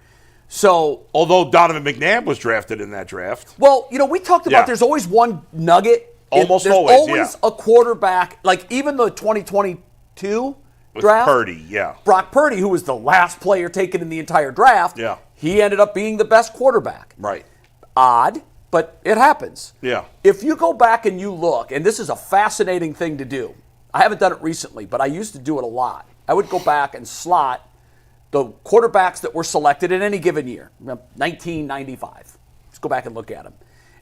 So, although Donovan McNabb was drafted in that draft. well, we talked about there's always one nugget. Almost There's always, a quarterback, like even the 2022 With draft. Purdy, yeah. Brock Purdy, who was the last player taken in the entire draft, he ended up being the best quarterback. Right. Odd, but it happens. Yeah. If you go back and you look, and this is a fascinating thing to do. I haven't done it recently, but I used to do it a lot. I would go back and slot the quarterbacks that were selected in any given year, 1995. Let's go back and look at them.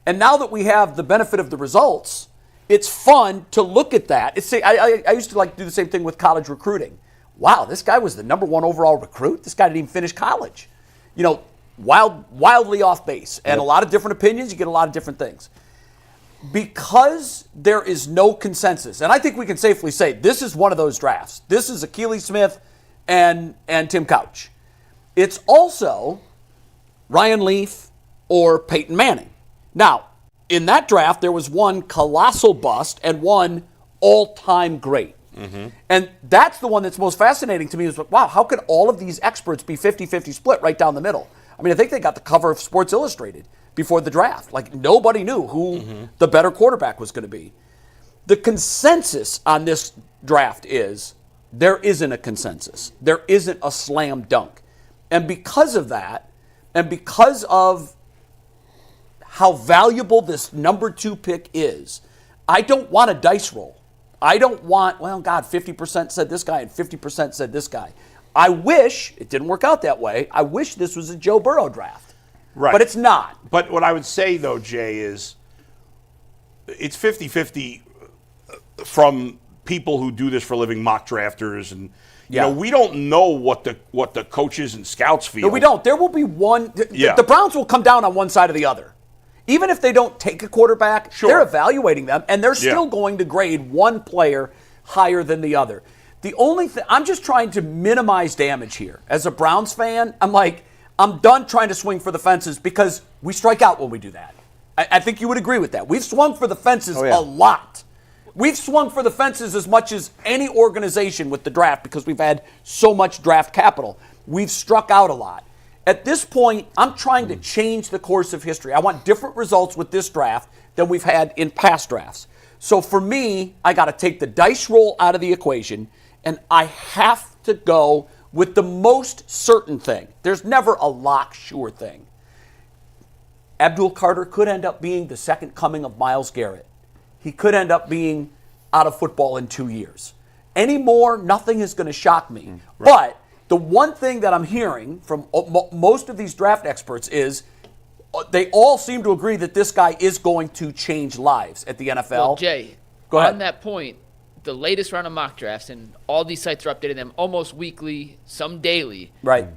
And now that we have the benefit of the results, it's fun to look at that. I used to do the same thing with college recruiting. Wow, this guy was the number 1 overall recruit. This guy didn't even finish college. Wildly off base. And a lot of different opinions, you get a lot of different things. because there is no consensus, and I think we can safely say this is one of those drafts. This is Akili Smith and Tim Couch. It's also Ryan Leaf or Peyton Manning. Now, in that draft, there was one colossal bust and one all-time great. Mm-hmm. And that's the one that's most fascinating to me is, wow, how could all of these experts be 50-50 split right down the middle? I mean, I think they got the cover of Sports Illustrated before the draft. Like, nobody knew who the better quarterback was going to be. The consensus on this draft is there isn't a consensus. There isn't a slam dunk. And because of that, and because of how valuable this number 2 pick is, I don't want a dice roll. I don't want, well, God, 50% said this guy and 50% said this guy. I wish, it didn't work out that way, I wish this was a Joe Burrow draft. Right. But it's not. But what I would say, though, Jay, is it's 50-50 from people who do this for a living, mock drafters. And, you know, we don't know what the coaches and scouts feel. No, we don't. There will be one. The Browns will come down on one side or the other. Even if they don't take a quarterback, they're evaluating them, and they're still going to grade one player higher than the other. The only thing, I'm just trying to minimize damage here. As a Browns fan, I'm done trying to swing for the fences because we strike out when we do that. I think you would agree with that. We've swung for the fences a lot. We've swung for the fences as much as any organization with the draft because we've had so much draft capital. We've struck out a lot. At this point, I'm trying to change the course of history. I want different results with this draft than we've had in past drafts. So for me, I got to take the dice roll out of the equation, and I have to go with the most certain thing. There's never a lock sure thing. Abdul Carter could end up being the second coming of Myles Garrett. He could end up being out of football in 2 years. Anymore, nothing is going to shock me. Right. But the one thing that I'm hearing from most of these draft experts is they all seem to agree that this guy is going to change lives at the NFL. Well, Jay, go ahead. On that point, the latest round of mock drafts, and all these sites are updating them almost weekly, some daily. Right.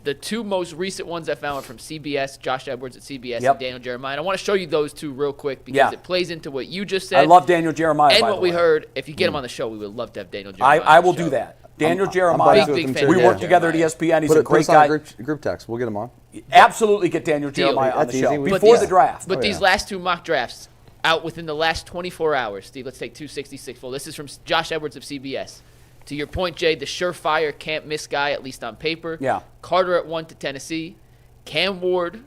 The two most recent ones I found were from CBS, Josh Edwards at CBS, and Daniel Jeremiah. And I want to show you those two real quick because it plays into what you just said. I love Daniel Jeremiah, and by what the we way. heard. If you get him on the show, we would love to have Daniel Jeremiah. I will do that. Daniel Jeremiah. Big fan. We work together at ESPN. He's a great guy. Group text. We'll get him on. Absolutely get Daniel Jeremiah on the show easy. before the draft. But these last two mock drafts out within the last 24 hours. Steve, let's take 266 full. This is from Josh Edwards of CBS. To your point, Jay, the surefire can't-miss guy, at least on paper. Yeah. Carter at 1 to Tennessee. Cam Ward,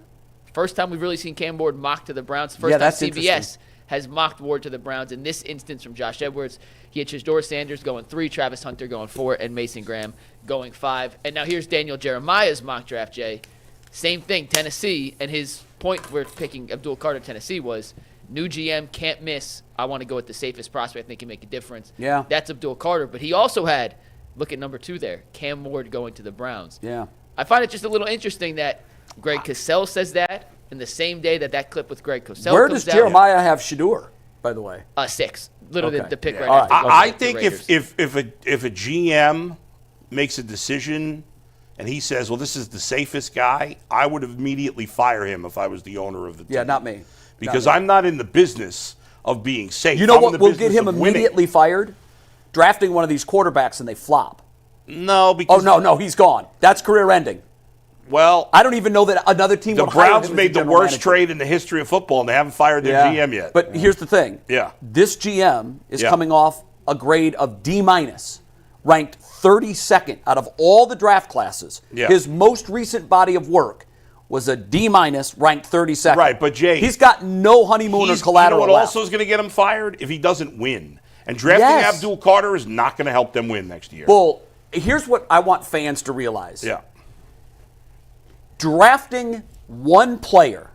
first time we've really seen Cam Ward mocked to the Browns. First time CBS has mocked Ward to the Browns. In this instance from Josh Edwards, he had Shedeur Sanders going 3, Travis Hunter going 4, and Mason Graham going 5. And now here's Daniel Jeremiah's mock draft, Jay. Same thing, Tennessee. And his point for picking Abdul Carter, Tennessee, was new GM, can't miss. I want to go with the safest prospect. I think can make a difference. Yeah. That's Abdul Carter. But he also had, look at number 2 there, Cam Ward going to the Browns. Yeah. I find it just a little interesting that Greg Cosell says that in the same day that clip with Greg Cosell Where comes does Jeremiah have Shedeur, by the way? 6. Literally the pick right All after. I think if a GM makes a decision and he says, well, this is the safest guy, I would immediately fire him if I was the owner of the team. Yeah, not me. Because I'm not in the business of being safe. You know I'm in what the will business get him of winning. immediately fired? Drafting one of these quarterbacks and they flop. No, because no, he's gone. That's career ending. Well, I don't even know that another team the would hire Browns him as made the the general worst manager. trade in the history of football, and they haven't fired their GM yet. But here's the thing. Yeah. This GM is coming off a grade of D-, ranked 32nd out of all the draft classes. Yeah. His most recent body of work was a D-, ranked 32nd. Right, but Jay, he's got no honeymoon or collateral. You know what left. also is going to get him fired? If he doesn't win. And drafting Abdul Carter is not going to help them win next year. Bull, here's what I want fans to realize. Yeah. Drafting one player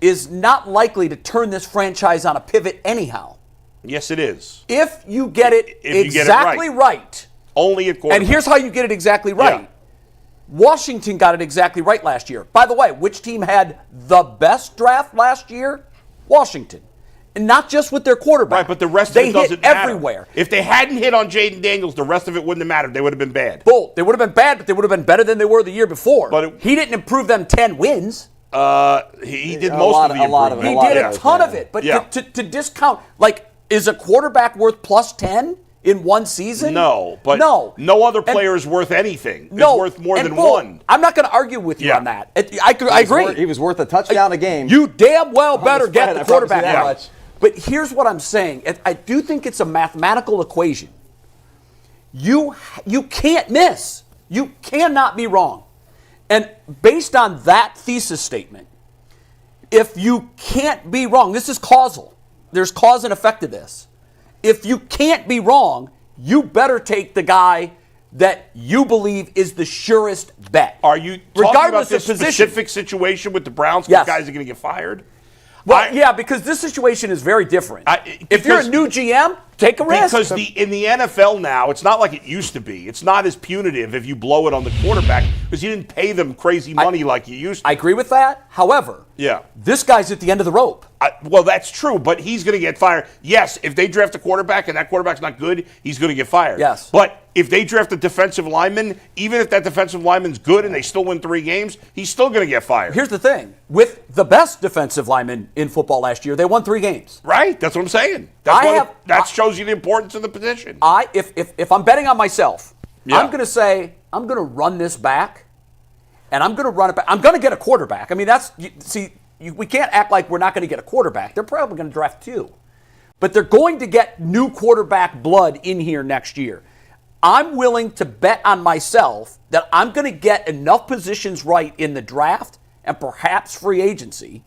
is not likely to turn this franchise on a pivot anyhow. Yes, it is. If you get it If exactly right. Only a quarterback. And here's how you get it exactly right. Yeah. Washington got it exactly right last year. By the way, which team had the best draft last year? Washington. And not just with their quarterback. Right, but the rest of it doesn't matter. Everywhere. If they hadn't hit on Jaden Daniels, the rest of it wouldn't have mattered. They would have been bad. Bull, they would have been bad, but they would have been better than they were the year before. But he didn't improve them 10 wins. He did most of the improvement. He did a ton of it, but to discount, like, is a quarterback worth plus 10 in one season? No, but no other player is worth anything. No, it's worth more than one. I'm not going to argue with you on that. I agree. He was worth a touchdown a game. You damn well better get the quarterback that much. But here's what I'm saying. I do think it's a mathematical equation. You can't miss. You cannot be wrong. And based on that thesis statement, if you can't be wrong, this is causal. There's cause and effect to this. If you can't be wrong, you better take the guy that you believe is the surest bet. Are you talking about this specific situation with the Browns? Yes. Guys are going to get fired? Well, yeah, because this situation is very different. If you're a new GM, take a risk. Because in the NFL now, it's not like it used to be. It's not as punitive if you blow it on the quarterback because you didn't pay them crazy money like you used to. I agree with that. However, this guy's at the end of the rope. Well, that's true, but he's going to get fired. Yes, if they draft a quarterback and that quarterback's not good, he's going to get fired. Yes. But if they draft a defensive lineman, even if that defensive lineman's good and they still win 3 games, he's still going to get fired. Here's the thing. With the best defensive lineman in football last year, they won 3 games. Right. That's what I'm saying. That shows you the importance of the position. If I'm betting on myself, I'm going to say, I'm going to run this back, and I'm going to run it back. I'm going to get a quarterback. I mean, we can't act like we're not going to get a quarterback. They're probably going to draft 2. But they're going to get new quarterback blood in here next year. I'm willing to bet on myself that I'm going to get enough positions right in the draft and perhaps free agency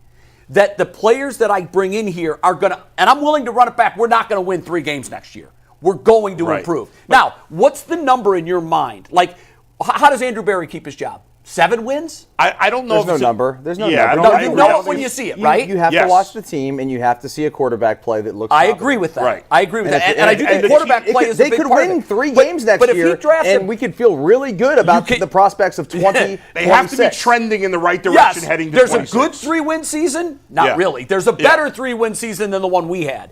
that the players that I bring in here are going to, and I'm willing to run it back, we're not going to win 3 games next year. We're going to improve. Now, what's the number in your mind? Like, how does Andrew Berry keep his job? 7 wins? I don't know. There's no number. There's no number. No, you know it when you see it, right? You have to watch the team, and you have to see a quarterback play that looks. I agree with that. Right. I agree with that. And I do think quarterback play is a big part of it. They could win 3 games next year, and we could feel really good about the prospects of 20. They have to be trending in the right direction heading to 26. There's a good 3-win season? Not really. There's a better 3-win season than the one we had.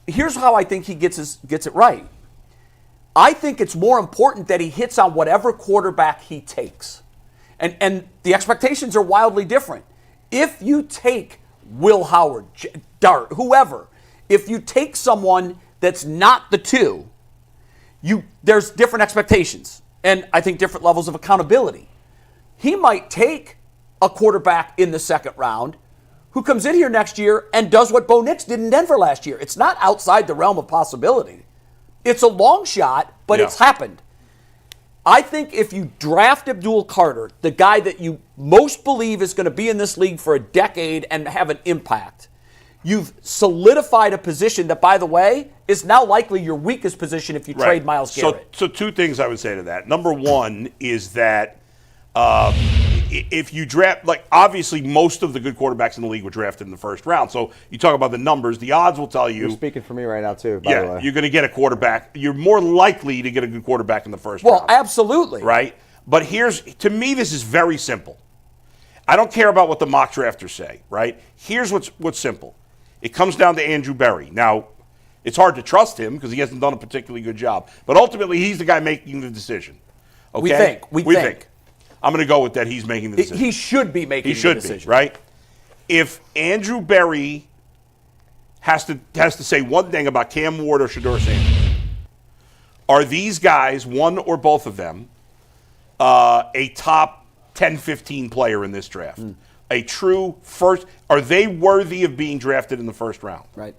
Here's how I think he gets it right. I think it's more important that he hits on whatever quarterback he takes. And the expectations are wildly different. If you take Will Howard, Dart, whoever, if you take someone that's not the 2, there's different expectations and I think different levels of accountability. He might take a quarterback in the 2nd round who comes in here next year and does what Bo Nix did in Denver last year. It's not outside the realm of possibility. It's a long shot, but it's happened. I think if you draft Abdul Carter, the guy that you most believe is going to be in this league for a decade and have an impact, you've solidified a position that, by the way, is now likely your weakest position if you trade Myles Garrett. So 2 things I would say to that. Number 1 is that if you draft, like, obviously most of the good quarterbacks in the league were drafted in the 1st round. So you talk about the numbers, the odds will tell you. You're speaking for me right now, too, by the way. You're going to get a quarterback. You're more likely to get a good quarterback in the 1st round. Well, absolutely. Right? But to me, this is very simple. I don't care about what the mock drafters say, right? Here's what's simple. It comes down to Andrew Berry. Now, it's hard to trust him because he hasn't done a particularly good job. But ultimately, he's the guy making the decision. Okay? We think. I'm going to go with that he's making the decision. He should be making the decision. He should be, right? If Andrew Berry has to say one thing about Cam Ward or Shedeur Sanders, are these guys, one or both of them, a top 10, 15 player in this draft? A true first, are they worthy of being drafted in the 1st round? Right.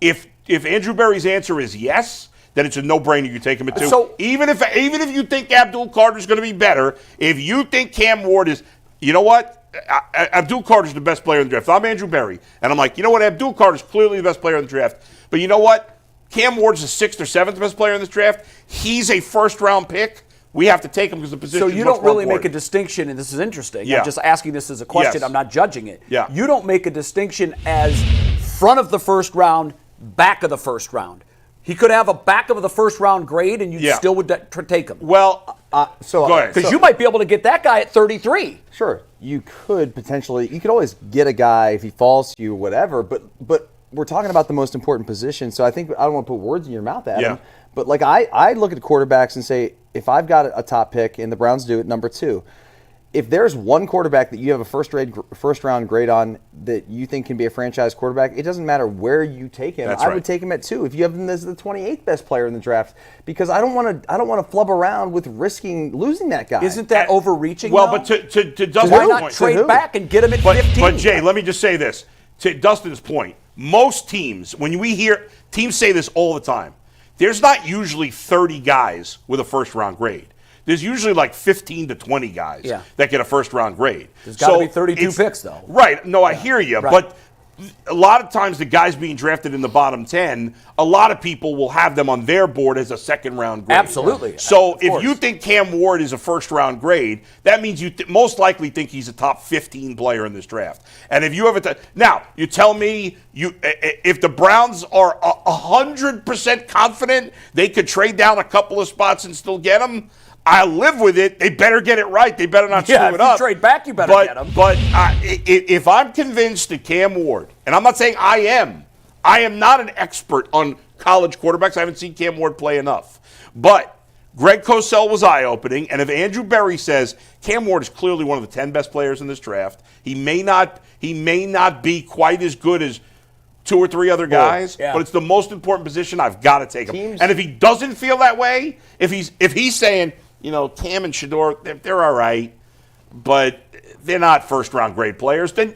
If Andrew Berry's answer is yes, then it's a no-brainer. You take him at 2. So even if you think Abdul Carter's going to be better, if you think Cam Ward is, you know what? Abdul Carter's the best player in the draft. If I'm Andrew Berry, and I'm like, you know what? Abdul Carter's clearly the best player in the draft. But you know what? Cam Ward's the 6th or 7th best player in this draft. He's a 1st-round pick. We have to take him because the position. So you don't really make a distinction, and this is interesting. Yeah. I'm just asking this as a question. Yes. I'm not judging it. Yeah. You don't make a distinction as front of the 1st round, back of the 1st round. He could have a back of the 1st round grade, and you still would take him. Well, go ahead. Because you might be able to get that guy at 33. Sure, you could potentially. You could always get a guy if he falls to you, whatever. But we're talking about the most important position, so I think I don't want to put words in your mouth, Adam. But like I look at quarterbacks and say, if I've got a top pick and the Browns do it number 2, if there's one quarterback that you have a first round grade on that you think can be a franchise quarterback, it doesn't matter where you take him. That's I right. would take him at 2 if you have him as the 28th best player in the draft, because I don't want to flub around with risking losing that guy. Isn't that overreaching? Well, though? but to Dustin's why not point, trade back and get him at 15? But Jay, let me just say this. To Dustin's point, most teams, when we hear teams say this all the time, there's not usually 30 guys with a first-round grade. There's usually like 15 to 20 guys that get a first-round grade. There's got to be 32 picks, though. Right. No, I hear you. Right. But a lot of times the guys being drafted in the bottom 10, a lot of people will have them on their board as a second-round grade. Absolutely. So Of if course. you think Cam Ward is a first-round grade, that means you most likely think he's a top 15 player in this draft. And if you have a now, you tell me if the Browns are 100% confident they could trade down a couple of spots and still get him, I live with it. They better get it right. They better not screw if it you up. trade back, you better get him. But if I'm convinced that Cam Ward, and I'm not saying I am not an expert on college quarterbacks. I haven't seen Cam Ward play enough. But Greg Cosell was eye-opening, and if Andrew Berry says Cam Ward is clearly one of the 10 best players in this draft, he may not be quite as good as 2 or 3 other guys, but it's the most important position. I've got to take him. And if he doesn't feel that way, if he's saying, Cam and Shedeur, they're all right, but they're not first-round grade players, then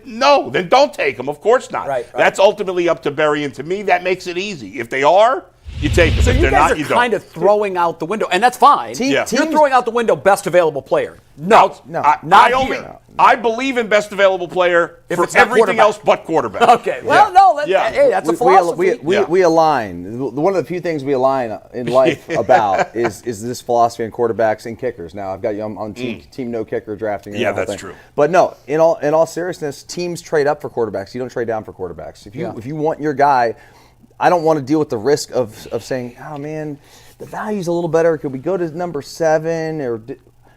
don't take them. Of course not. Right. That's ultimately up to Berry, and to me, that makes it easy. If they are, you take them. So if you they're guys not, you are don't. kind of throwing out the window, and that's fine. Yeah. You're throwing out the window best available player. No, not here. I believe in best available player If for it's not everything quarterback. else but quarterback. Okay. Well, no. Hey, that's a philosophy. We align. One of the few things we align in life about is this philosophy on quarterbacks and kickers. Now, I've got you on team no kicker drafting. And Yeah, the whole that's thing. true. But no, in all seriousness, teams trade up for quarterbacks. You don't trade down for quarterbacks. If you want your guy, I don't want to deal with the risk of saying, oh man, the value's a little better. Could we go to number 7 or?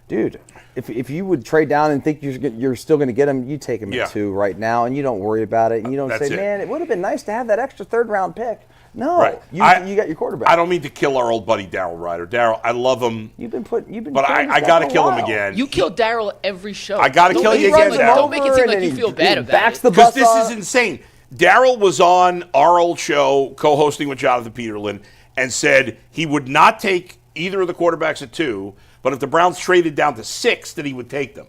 Dude, if you would trade down and think you're still going to get him, you take him at 2 right now, and you don't worry about it, and you don't say, man, it would have been nice to have that extra 3rd round pick. No, you got your quarterback. I don't mean to kill our old buddy Darryl Ryder. Darryl, I love him. But I got to kill him again. You kill Daryl every show. I got to kill you again, Darryl. Don't make it seem like you feel bad about it. Because this is insane. Darryl was on our old show, co-hosting with Jonathan Peterlin, and said he would not take either of the quarterbacks at 2, but if the Browns traded down to 6, that he would take them.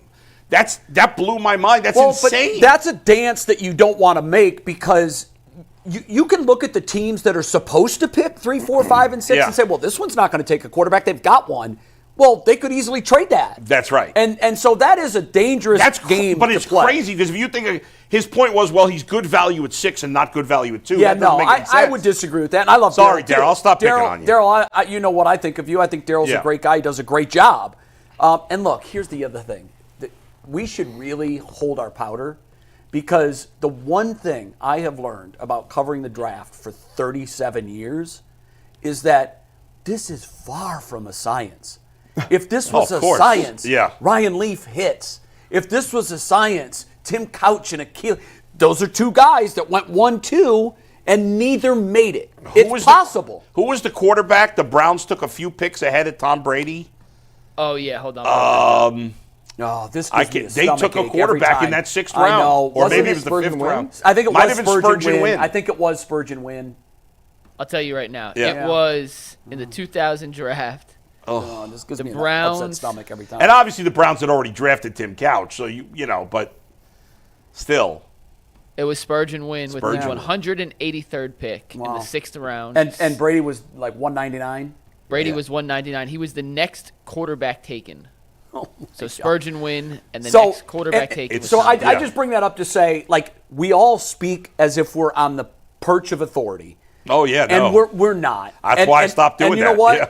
That blew my mind. That's insane. But that's a dance that you don't want to make, because you can look at the teams that are supposed to pick 3, 4, 5, and 6 and say, well, this one's not going to take a quarterback. They've got one. Well, they could easily trade that. That's right. And so that is a dangerous game but to it's play. crazy, because if you think his point was, well, he's good value at 6 and not good value at 2. Yeah, that doesn't make any I sense. would disagree with that. And I love Sorry, Darryl. I'll stop picking on you. Darryl, you know what I think of you. I think Darryl's a great guy. He does a great job. And look, here's the other thing. We should really hold our powder, because the one thing I have learned about covering the draft for 37 years is that this is far from a science. If this was a science, Ryan Leaf hits. If this was a science, Tim Couch and Akil, those are 2 guys that went 1-2 and neither made it. It's possible. Who was the quarterback? The Browns took a few picks ahead of Tom Brady. Oh yeah, hold on. Oh, this gives me a they took a stomachache quarterback every in time. that 6th I round, know. or maybe it was Wasn't the Spurgeon 5th Wynn? round. I think it Might was have been Spurgeon Wynn. Wynn. I think it was Spurgeon Wynn. I'll tell you right now. Yeah. It was in the 2000 draft. Oh, this gives me an Browns- upset stomach every time. And obviously the Browns had already drafted Tim Couch, so you know, but still. It was Spurgeon Wynn with the Spurgeon. 183rd pick in the 6th round. And Brady was like 199. Brady was 199. He was the next quarterback taken. Oh, So Spurgeon Wynn and the next quarterback taken. Was So I Yeah. just bring that up to say, like, we all speak as if we're on the perch of authority. Oh yeah, no. And we're not. That's why I stopped doing and you know that. what? Yeah.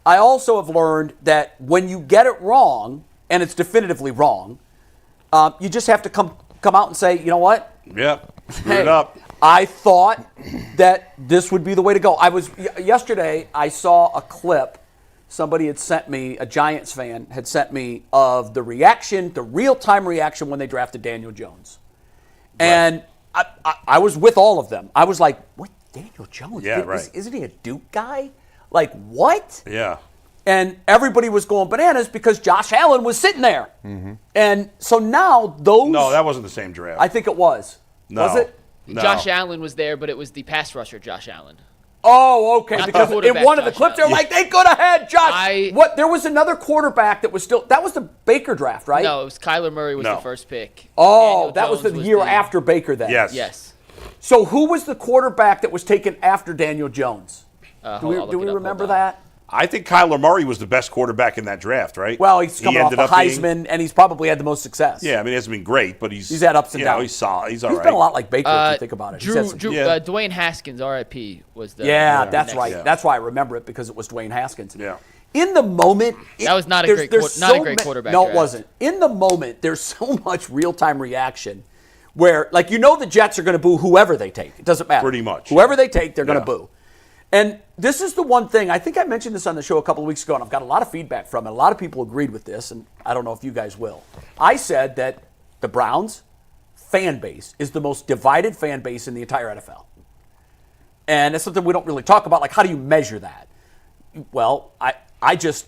I also have learned that when you get it wrong, and it's definitively wrong, you just have to come out and say, you know what? Yeah. Screw Hey, it up. I thought that this would be the way to go. Yesterday, I saw a clip somebody had sent me, a Giants fan had sent me, of the reaction, the real-time reaction when they drafted Daniel Jones. And I was with all of them. I was like, what, Daniel Jones? Yeah, right. Isn't he a Duke guy? Like, what? Yeah. And everybody was going bananas because Josh Allen was sitting there. And so now those. No, that wasn't the same draft. I think it was. No. Was it? No. Josh Allen was there, but it was the pass rusher Josh Allen. Oh, okay. Not the Because in quarterback, one of the Josh clips, they're Allen. like, they could have had Josh. There was another quarterback that was still. That was the Baker draft, right? No, it was Kyler Murray was No. the first pick. Oh, Daniel that was Jones the year the- after Baker then. Yes. Yes. So who was the quarterback that was taken after Daniel Jones? Do I'll we look it up, remember hold on. that? I think Kyler Murray was the best quarterback in that draft, right? Well, he's coming off ended the up being- Heisman, and he's probably had the most success. Yeah, I mean, he hasn't been great, but he's had ups and you know, downs. he's solid. He's all He's right. been a lot like Baker if you think about it. He's had some- Dwayne Haskins, R.I.P. was the. Yeah, the that's next- right. Yeah. That's why I remember it, because it was Dwayne Haskins. Yeah. In the moment, That was not a there's- great there's not a so great ma- quarterback No, it draft. wasn't. In the moment, there's so much real-time reaction where, like, the Jets are going to boo whoever they take. It doesn't matter. Pretty much. Whoever they take, they're going Yeah. to boo. And this is the one thing, I think I mentioned this on the show a couple of weeks ago, and I've got a lot of feedback from it. A lot of people agreed with this, and I don't know if you guys will. I said that the Browns fan base is the most divided fan base in the entire NFL. And it's something we don't really talk about. Like, how do you measure that? Well, I just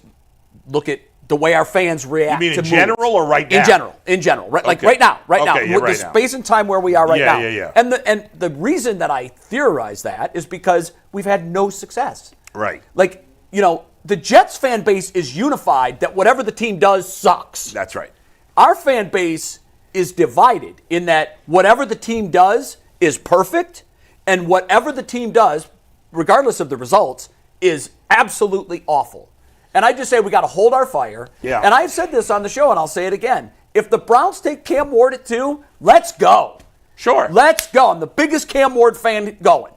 look at the way our fans react You mean to in general movies. or right now? In general. Right, like Okay. right now. Okay, yeah, With right the now. space and time where we are right Yeah, now. yeah, yeah. And the reason that I theorize that is because we've had no success. Right. Like, the Jets fan base is unified that whatever the team does sucks. That's right. Our fan base is divided in that whatever the team does is perfect, and whatever the team does, regardless of the results, is absolutely awful. And I just say we got to hold our fire. Yeah. And I've said this on the show, and I'll say it again. If the Browns take Cam Ward at 2, let's go. Sure. Let's go. I'm the biggest Cam Ward fan going.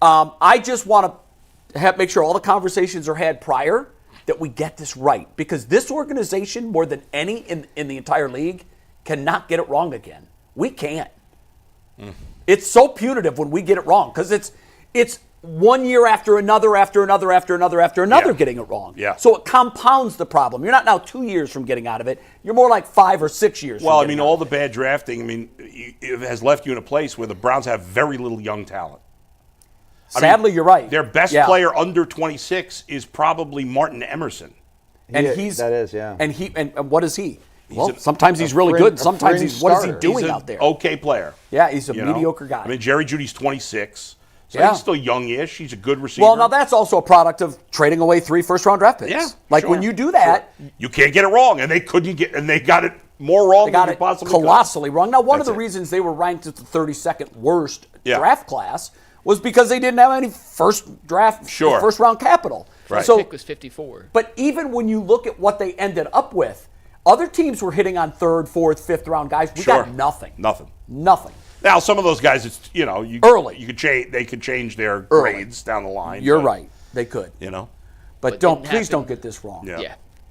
I just want to make sure all the conversations are had prior, that we get this right. Because this organization, more than any in the entire league, cannot get it wrong again. We can't. It's so punitive when we get it wrong, because it's one year after another Yeah. getting it wrong. Yeah. So it compounds the problem. You're not now 2 years from getting out of it. You're more like 5 or 6 years. Well, from I mean, getting out all of the bad drafting, it has left you in a place where the Browns have very little young talent. it. Sadly, you're right. Their best Yeah. player under 26 is probably Martin Emerson. And Yeah, he's that is, yeah. And what is he? Well, a- sometimes he's really fringe- good. a Sometimes fringe he's what is he starter. doing He's an out there? okay player. Yeah, he's a you know? mediocre guy. I mean, Jerry Judy's 26, so Yeah. he's still youngish. He's a good receiver. Well, now that's also a product of trading away 3 first-round draft picks. Yeah, like sure. when you do that, you can't get it wrong, and they got it more wrong they got than it you possibly could. colossally wrong. Now, one of That's the it. reasons they were ranked as the 32nd worst Yeah. draft class was because they didn't have any Sure. first-round capital. Right. So, Pick was 54. but even when you look at what they ended up with, other teams were hitting on 3rd, 4th, 5th-round guys. We Sure. got nothing. Nothing. Nothing. Now, some of those guys, it's Early. You could change. They could change their Early. grades down the line. You're but, right. They could. But didn't please happen. don't get this wrong. Yeah.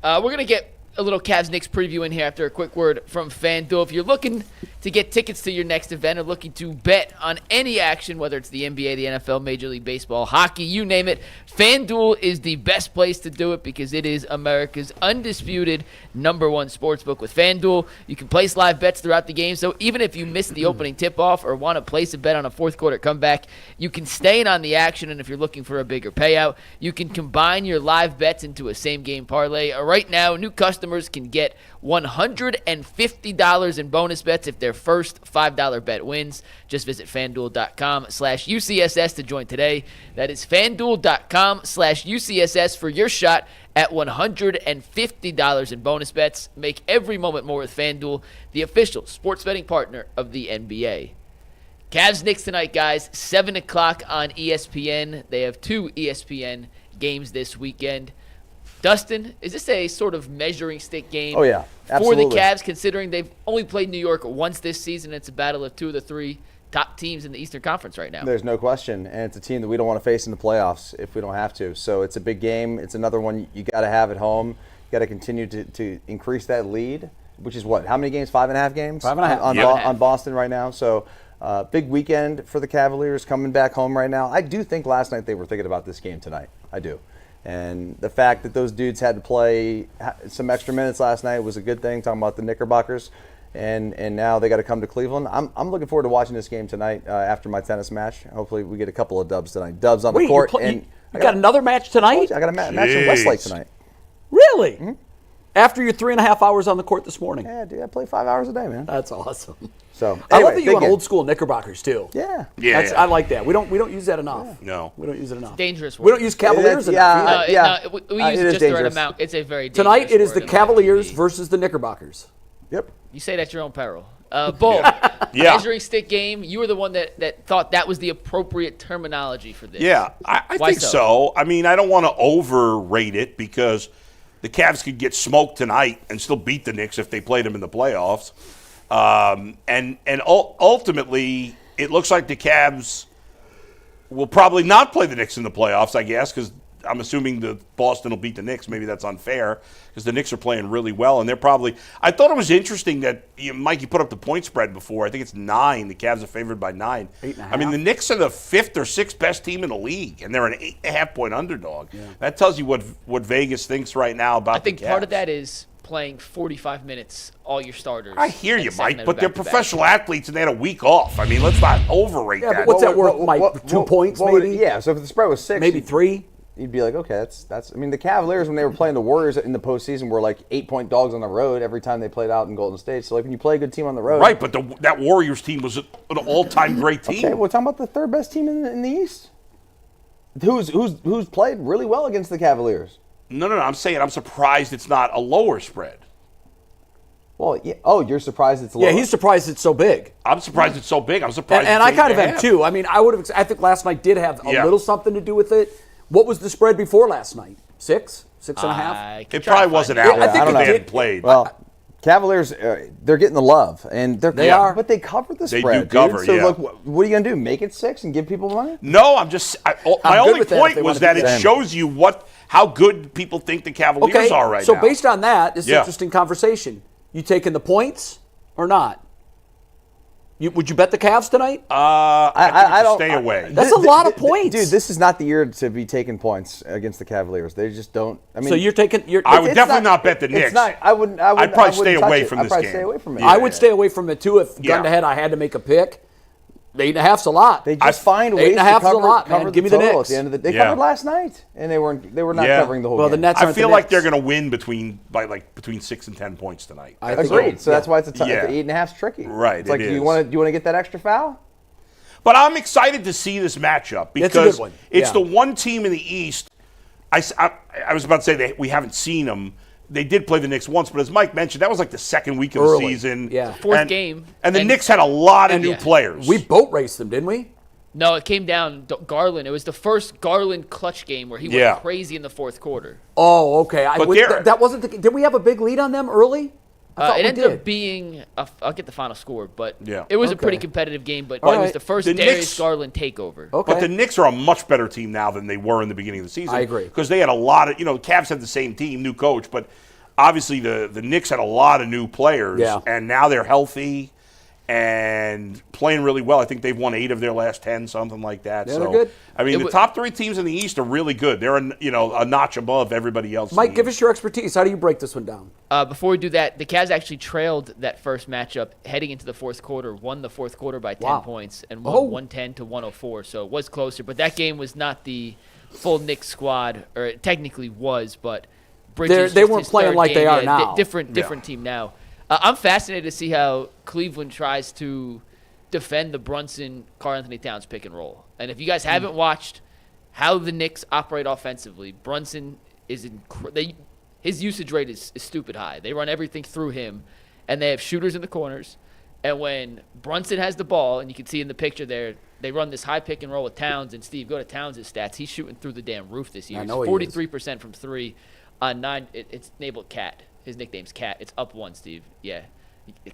Yeah. We're going to get a little Cavs Knicks preview in here after a quick word from FanDuel. If you're looking to get tickets to your next event or looking to bet on any action, whether it's the NBA, the NFL, Major League Baseball, hockey, you name it, FanDuel is the best place to do it because it is America's undisputed #1 sportsbook. With FanDuel, you can place live bets throughout the game, so even if you miss the opening tip-off or want to place a bet on a fourth quarter comeback, you can stay in on the action, and if you're looking for a bigger payout, you can combine your live bets into a same-game parlay. Right now, new customers can get $150 in bonus bets if their first $5 bet wins. Just visit FanDuel.com/UCSS to join today. That is FanDuel.com/UCSS for your shot at $150 in bonus bets. Make every moment more with FanDuel, the official sports betting partner of the NBA. Cavs Knicks tonight, guys, 7 o'clock on ESPN. They have 2 ESPN games this weekend. Dustin, is this a sort of measuring stick game Oh, yeah, for absolutely. the Cavs, considering they've only played New York once this season? It's a battle of 2 of the 3 top teams in the Eastern Conference right now. There's no question, and it's a team that we don't want to face in the playoffs if we don't have to. So it's a big game. It's another one you got to have at home. You got to continue to increase that lead, which is what? How many games? 5.5 games? 5.5. On Boston right now. So big weekend for the Cavaliers coming back home right now. I do think last night they were thinking about this game tonight. I do. And the fact that those dudes had to play some extra minutes last night was a good thing, talking about the Knickerbockers. And now they got to come to Cleveland. I'm looking forward to watching this game tonight after my tennis match. Hopefully we get a couple of dubs tonight. Dubs on the court. You got another match tonight? I got a match in Westlake tonight. Really? Mm-hmm. After your 3.5 hours on the court this morning? Yeah, dude, I play 5 hours a day, man. That's awesome. So I anyway, love that you want old school Knickerbockers too. Yeah. I like that. We don't use that enough. Yeah. No, we don't use it enough. It's dangerous word. We don't use Cavaliers enough. We use just the right amount. It's a very dangerous Tonight it is the word Cavaliers versus the Knickerbockers. Yep. You say that's your own peril. Bull, measuring stick game, you were the one that thought that was the appropriate terminology for this. Yeah, I think so. I mean, I don't want to overrate it because the Cavs could get smoked tonight and still beat the Knicks if they played them in the playoffs. And ultimately, it looks like the Cavs will probably not play the Knicks in the playoffs, I guess, because I'm assuming the Boston will beat the Knicks. Maybe that's unfair because the Knicks are playing really well, and they're probably. I thought it was interesting that Mike, you put up the point spread before. I think it's 9. The Cavs are favored by 9. 8.5. I mean, the Knicks are the 5th or 6th best team in the league, and they're an 8.5-point underdog. Yeah. That tells you what Vegas thinks right now about. I think the Cavs. part of that is playing 45 minutes, all your starters. I hear you, Mike, but they're professional athletes and they had a week off. I mean, let's not overrate that. But what's that worth, Mike? 2 points, maybe? Yeah. So if the spread was 6, maybe 3. You'd be like, okay, that's. I mean, the Cavaliers when they were playing the Warriors in the postseason were like 8-point dogs on the road every time they played out in Golden State. So like when you play a good team on the road, right? But that Warriors team was an all-time great team. Okay, we're talking about the 3rd best team in the East, who's played really well against the Cavaliers. No. I'm saying I'm surprised it's not a lower spread. Well, yeah. Oh, you're surprised it's lower? Yeah, he's surprised it's so big. I'm surprised it's so big. I'm surprised. And I kind of am too. I mean, I think last night did have a little something to do with it. What was the spread before last night? 6? 6.5? It probably wasn't out. I think they hadn't played. Well, Cavaliers, they're getting the love, and they are, but they covered the spread. They do cover, dude. So look, what are you gonna do? Make it 6 and give people money? No, I'm just. My only point was that it shows you how good people think the Cavaliers are right now. So based on that, this is an interesting conversation. You taking the points or not? Would you bet the Cavs tonight? I don't stay away. That's a lot of points, dude. This is not the year to be taking points against the Cavaliers. They just don't. I mean, so you're taking. I would definitely not bet the Knicks. It's not. I'd probably stay away from this game. I'd probably stay away from it. I would stay away from it too if gun to head I had to make a pick. 8.5's a lot. They just find ways to cover Give me the the total Knicks. at the end of the day. They covered last night, and they were not covering the whole game. Well, the Nets aren't I feel the like Knicks. they're going to win between 6 and 10 points tonight. I agreed. So that's why it's 8.5's tricky. Right. It's like, do you want to get that extra foul? But I'm excited to see this matchup because it's the one team in the East. I was about to say that we haven't seen them. They did play the Knicks once, but as Mike mentioned, that was like the second week of the season. Yeah. Fourth game. And the Knicks had a lot of new players. We boat raced them, didn't we? No, it came down Garland. It was the first Garland clutch game where he went crazy in the fourth quarter. Oh, okay. That wasn't the. Did we have a big lead on them early? It ended up being, I'll get the final score, but it was a pretty competitive game, but it was the first Darius Garland takeover. Okay. But the Knicks are a much better team now than they were in the beginning of the season. I agree. Because they had a lot of, Cavs had the same team, new coach, but obviously the Knicks had a lot of new players, and now they're healthy and playing really well. I think they've won 8 of their last 10, something like that. Yeah, they're good. I mean, the top 3 teams in the East are really good. They're a notch above everybody else. Mike, give us your expertise. How do you break this one down? Before we do that, the Cavs actually trailed that first matchup heading into the fourth quarter, won the fourth quarter by 10 points, and won 110 to 104. So it was closer, but that game was not the full Knicks squad, or it technically was, but Bridges they weren't playing like they are now. Different team now. I'm fascinated to see how Cleveland tries to defend the Brunson, Karl-Anthony Towns pick and roll. And if you guys haven't watched how the Knicks operate offensively, Brunson is his usage rate is stupid high. They run everything through him, and they have shooters in the corners. And when Brunson has the ball, and you can see in the picture there, they run this high pick and roll with Towns. And Steve, go to Towns' stats. He's shooting through the damn roof this year. I know He's 43% from 3 on 9. It's enabled Cat. His nickname's Cat. It's up 1, Steve. Yeah.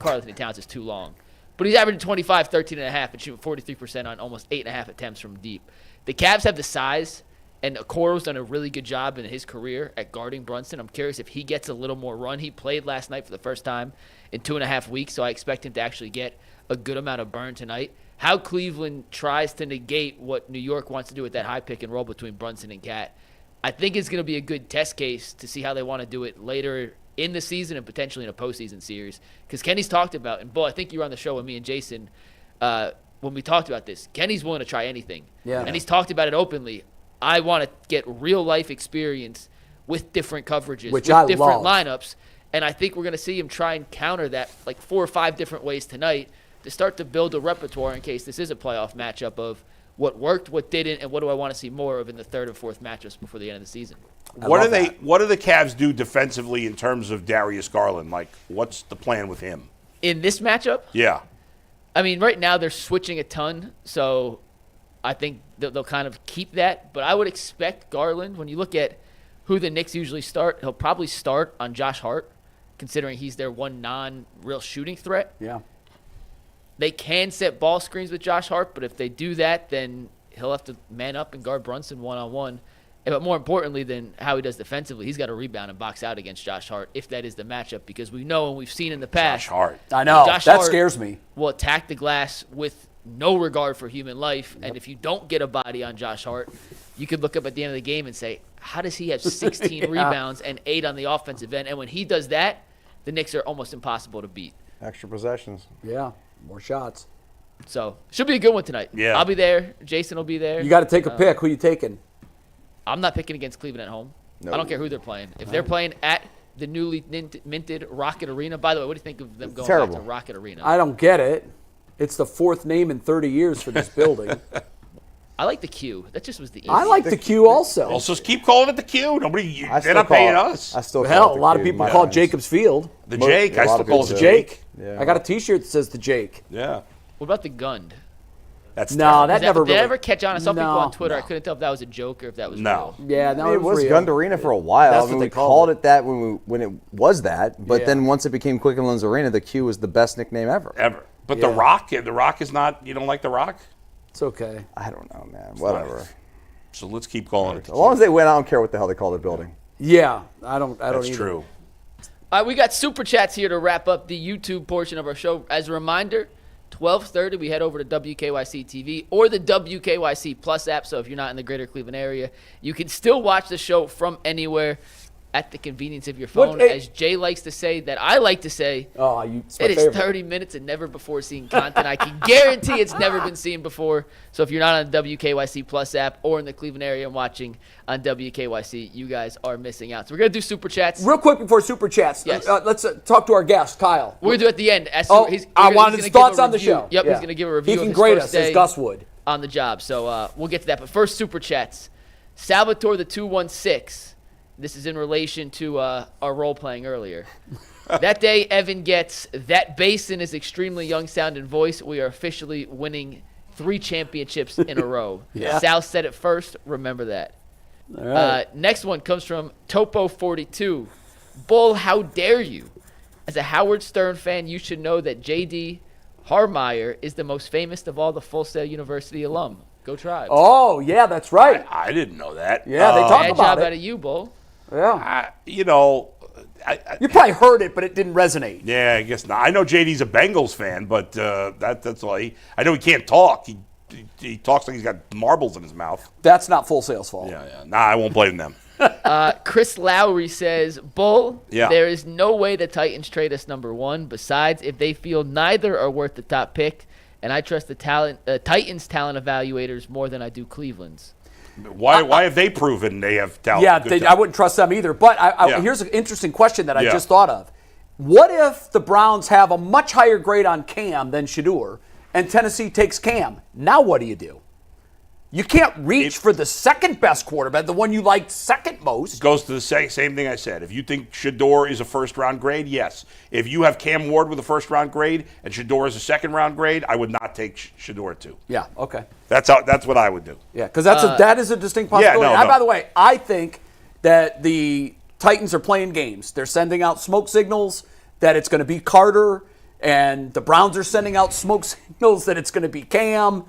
Karl-Anthony Towns is too long. But he's averaging 25, 13.5, and shooting 43% on almost 8.5 attempts from deep. The Cavs have the size, and Okoro's done a really good job in his career at guarding Brunson. I'm curious if he gets a little more run. He played last night for the first time in 2.5 weeks, so I expect him to actually get a good amount of burn tonight. How Cleveland tries to negate what New York wants to do with that high pick and roll between Brunson and Cat, I think it's going to be a good test case to see how they want to do it later in the season and potentially in a postseason series. Because Kenny's talked about, and Bull, I think you were on the show with me and Jason when we talked about this. Kenny's willing to try anything. Yeah. And he's talked about it openly. I want to get real-life experience with different coverages, Which with I different love. lineups. And I think we're going to see him try and counter that like 4 or 5 different ways tonight to start to build a repertoire in case this is a playoff matchup of what worked, what didn't, and what do I want to see more of in the third and fourth matchups before the end of the season. What do the Cavs do defensively in terms of Darius Garland? Like, what's the plan with him? In this matchup, Yeah. I mean, right now they're switching a ton, so I think they'll kind of keep that. But I would expect Garland, when you look at who the Knicks usually start, he'll probably start on Josh Hart, considering he's their one non-real shooting threat. Yeah. They can set ball screens with Josh Hart, but if they do that, then he'll have to man up and guard Brunson one-on-one. But more importantly than how he does defensively, he's got to rebound and box out against Josh Hart if that is the matchup, because we know and we've seen in the past. Josh Hart. I know. Josh That Hart scares me. will attack the glass with no regard for human life. And if you don't get a body on Josh Hart, you could look up at the end of the game and say, how does he have 16 rebounds and 8 on the offensive end? And when he does that, the Knicks are almost impossible to beat. Extra possessions. Yeah. More shots. So should be a good one tonight. Yeah. I'll be there. Jason will be there. You got to take a pick. Who you taking? I'm not picking against Cleveland at home. No. I don't care who they're playing. If they're playing at the newly minted Rocket Arena, by the way, what do you think of them going terrible. back to Rocket Arena? I don't get it. It's the 4th name in 30 years for this building. I like the Q. That just was the easy. I like the Q also. Also, just keep calling it the Q. Nobody, I they're still not call paying it- us. I still Hell, call it a lot the of Q, people my call it friends. Jacobs Field. The Jake. a I lot still of call it people the do. Jake. Yeah. I got a T-shirt that says the Jake. Yeah. What about the Gund? That's No, terrible. that never Did really. I ever catch on? I saw people No, on Twitter. I no. couldn't tell if that was a joke or if that was No. real. Yeah, no, It was real. Gund Arena for a while. That's I mean, what we they called called it. it that when it was that, but Yeah. then once it became Quicken Loans Arena, the Q was the best nickname ever. Ever. But Yeah. the Rock is not, you don't like the Rock? It's okay. I don't know, man. Whatever. So let's keep calling it the As long as they win, I don't care what the hell they call their building. Yeah, I don't That's either. true. All right, we got super chats here to wrap up the YouTube portion of our show. As a reminder, 12:30 we head over to WKYC TV or the WKYC Plus app. So if you're not in the greater Cleveland area, you can still watch the show from anywhere at the convenience of your phone. What- As Jay likes to say, that I like to say, Oh, it's my it is favorite. 30 minutes and never before seen content. I can guarantee it's never been seen before. So if you're not on the WKYC Plus app or in the Cleveland area and watching on WKYC, you guys are missing out. So we're going to do super chats. Real quick before super chats, Yes. let's talk to our guest, Kyle. We're going to do it at the end. I wanted his thoughts on the show. Yep, Yeah. he's going to give a review He of can his grade first us as day Gus would. on the job. So we'll get to that. But first, super chats. Salvatore the 216. This is in relation to our role playing earlier. That day, Evan gets that bass in his extremely young sounding voice. We are officially winning 3 championships in a row. Yeah. Sal said it first. Remember that. All right. Next one comes from Topo42. Bull, how dare you? As a Howard Stern fan, you should know that J.D. Harmeyer is the most famous of all the Full Sail University alum. Go Tribes. Oh, yeah, that's right. I didn't know that. Yeah, they talk Bad about job it. out of you, Bull. Yeah. You know, You probably heard it, but it didn't resonate. yeah, I guess not. I know JD's a Bengals fan, but that's all. I know he can't talk. He talks like he's got marbles in his mouth. That's not Full Sail's fault. Yeah. Nah, I won't blame them. Chris Lowry says, Bull, Yeah. there is no way the Titans trade us number 1. Besides, if they feel neither are worth the top pick, and I trust the Titans talent evaluators more than I do Cleveland's. Why have they proven they have talent? Yeah, good I talent? wouldn't trust them either. But Yeah. here's an interesting question that I Yeah. just thought of. What if the Browns have a much higher grade on Cam than Shedeur, and Tennessee takes Cam? Now what do you do? You can't reach for the second best quarterback, the one you liked second most. Goes to the same thing I said. If you think Shedeur is a first-round grade, yes. If you have Cam Ward with a first-round grade and Shedeur is a second-round grade, I would not take Shedeur too. Yeah, okay. That's what I would do. Yeah, because that is a distinct possibility. no, And no. by the way, I think that the Titans are playing games. They're sending out smoke signals that it's going to be Carter, and the Browns are sending out smoke signals that it's going to be Cam.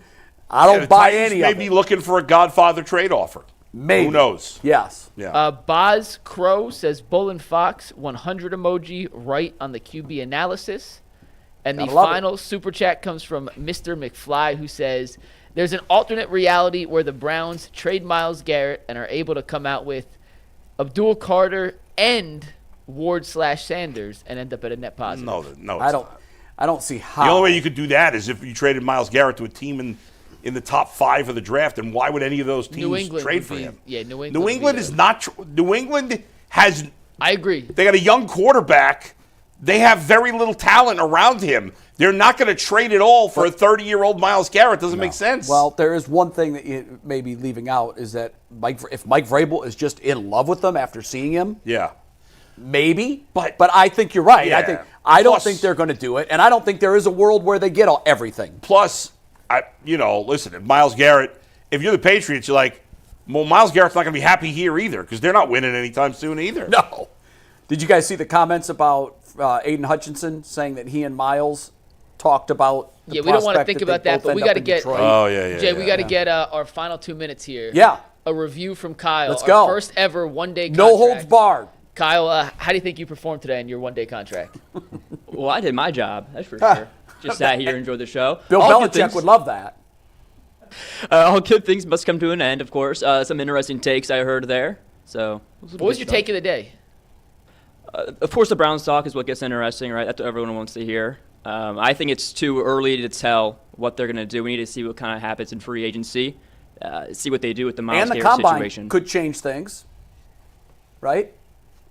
I don't the buy Titans any may of be it. looking for a Godfather trade offer. Maybe. Who knows? Yes. Yeah. Boz Crow says, Bull and Fox, 100 emoji right on the QB analysis. And the Gotta love final super chat comes from Mr. McFly, who says, there's an alternate reality where the Browns trade Myles Garrett and are able to come out with Abdul Carter and Ward/Sanders and end up at a net positive. No. I don't see how. The only way you could do that is if you traded Myles Garrett to a team in the top 5 of the draft, and why would any of those teams New England trade would for be- him? yeah, New England New would be England the- is not. New England has. I agree. They got a young quarterback. They have very little talent around him. They're not going to trade it all for a 30-year-old Myles Garrett. Doesn't make sense. Well, there is one thing that you may be leaving out is that if Mike Vrabel is just in love with them after seeing him, yeah. maybe. But I think you're right. Yeah. I don't think they're going to do it, and I don't think there is a world where they get everything. Plus, listen, if Myles Garrett, if you're the Patriots, you're like, well, Myles Garrett's not going to be happy here either because they're not winning anytime soon either. No. Did you guys see the comments about Aiden Hutchinson saying that he and Myles talked about the Yeah, we don't want to prospect think about that, both but we end up got to in get Detroit? Oh, yeah. Jay, we got to get our final 2 minutes here. Yeah. A review from Kyle. Let's our go. First ever one-day contract. No holds barred. Kyle, how do you think you performed today in your one-day contract? Well, I did my job, that's for sure. Just sat here, enjoyed the show. Bill All good Belichick things- would love that. All good things must come to an end, of course. Some interesting takes I heard there. So, What was your take of the day? Of course, the Browns talk is what gets interesting, right? That's what everyone wants to hear. I think it's too early to tell what they're going to do. We need to see what kind of happens in free agency, see what they do with the Myles And the Garrett combine situation. could change things, right?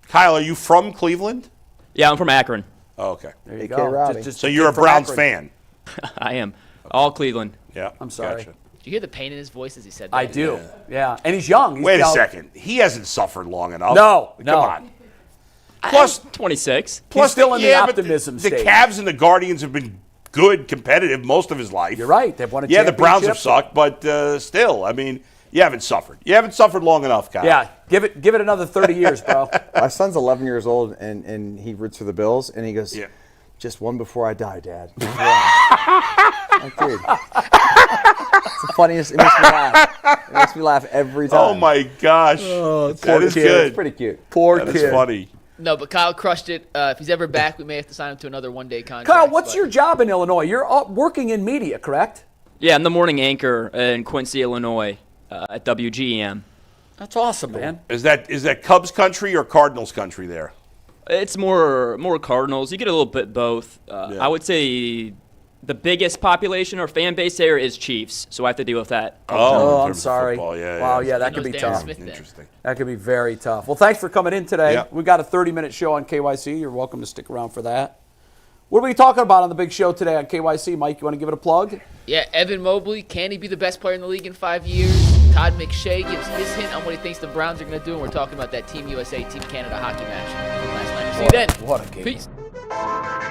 Kyle, are you from Cleveland? Yeah, I'm from Akron. Oh, okay. There you AK go. Rowdy. So you're a from Browns Akron. fan? I am. All Cleveland. Yeah. I'm sorry. Gotcha. Did you hear the pain in his voice as he said that? I do. Yeah. And he's young. He's Wait a young. second. He hasn't suffered long enough. No, Come no. on. Plus, 26. He's still in the but optimism the stage. Cavs and the Guardians have been good, competitive most of his life. You're right. They've won a Yeah, the Browns have championship. sucked, but still, I mean, you haven't suffered. You haven't suffered long enough, Kyle. Yeah. Give it another 30 years, bro. My son's 11 years old, and he roots for the Bills, and he goes, Yeah. just one before I die, Dad. Like, dude. It's the funniest. It makes me laugh. It makes me laugh every time. Oh, my gosh. That is kid. good. It's pretty cute. Poor That kid. is funny. No, but Kyle crushed it. If he's ever back, we may have to sign him to another one-day contract. Kyle, what's but- your job in Illinois? You're working in media, correct? Yeah, I'm the morning anchor in Quincy, Illinois at WGEM. That's awesome, man. Is that Cubs country or Cardinals country there? It's more Cardinals. You get a little bit both. I would say the biggest population or fan base there is Chiefs, so I have to deal with that. Oh, in I'm terms of sorry. football, yeah, Wow, yeah. yeah, that He could be knows Darren tough. Smith then. Interesting. That could be very tough. Well, thanks for coming in today. Yeah. We got a 30-minute show on KYC. You're welcome to stick around for that. What are we talking about on the big show today on KYC? Mike, you want to give it a plug? Yeah, Evan Mobley, can he be the best player in the league in 5 years? Todd McShay gives his hint on what he thinks the Browns are going to do, and we're talking about that Team USA, Team Canada hockey match from last night. See you then. What a game. Peace.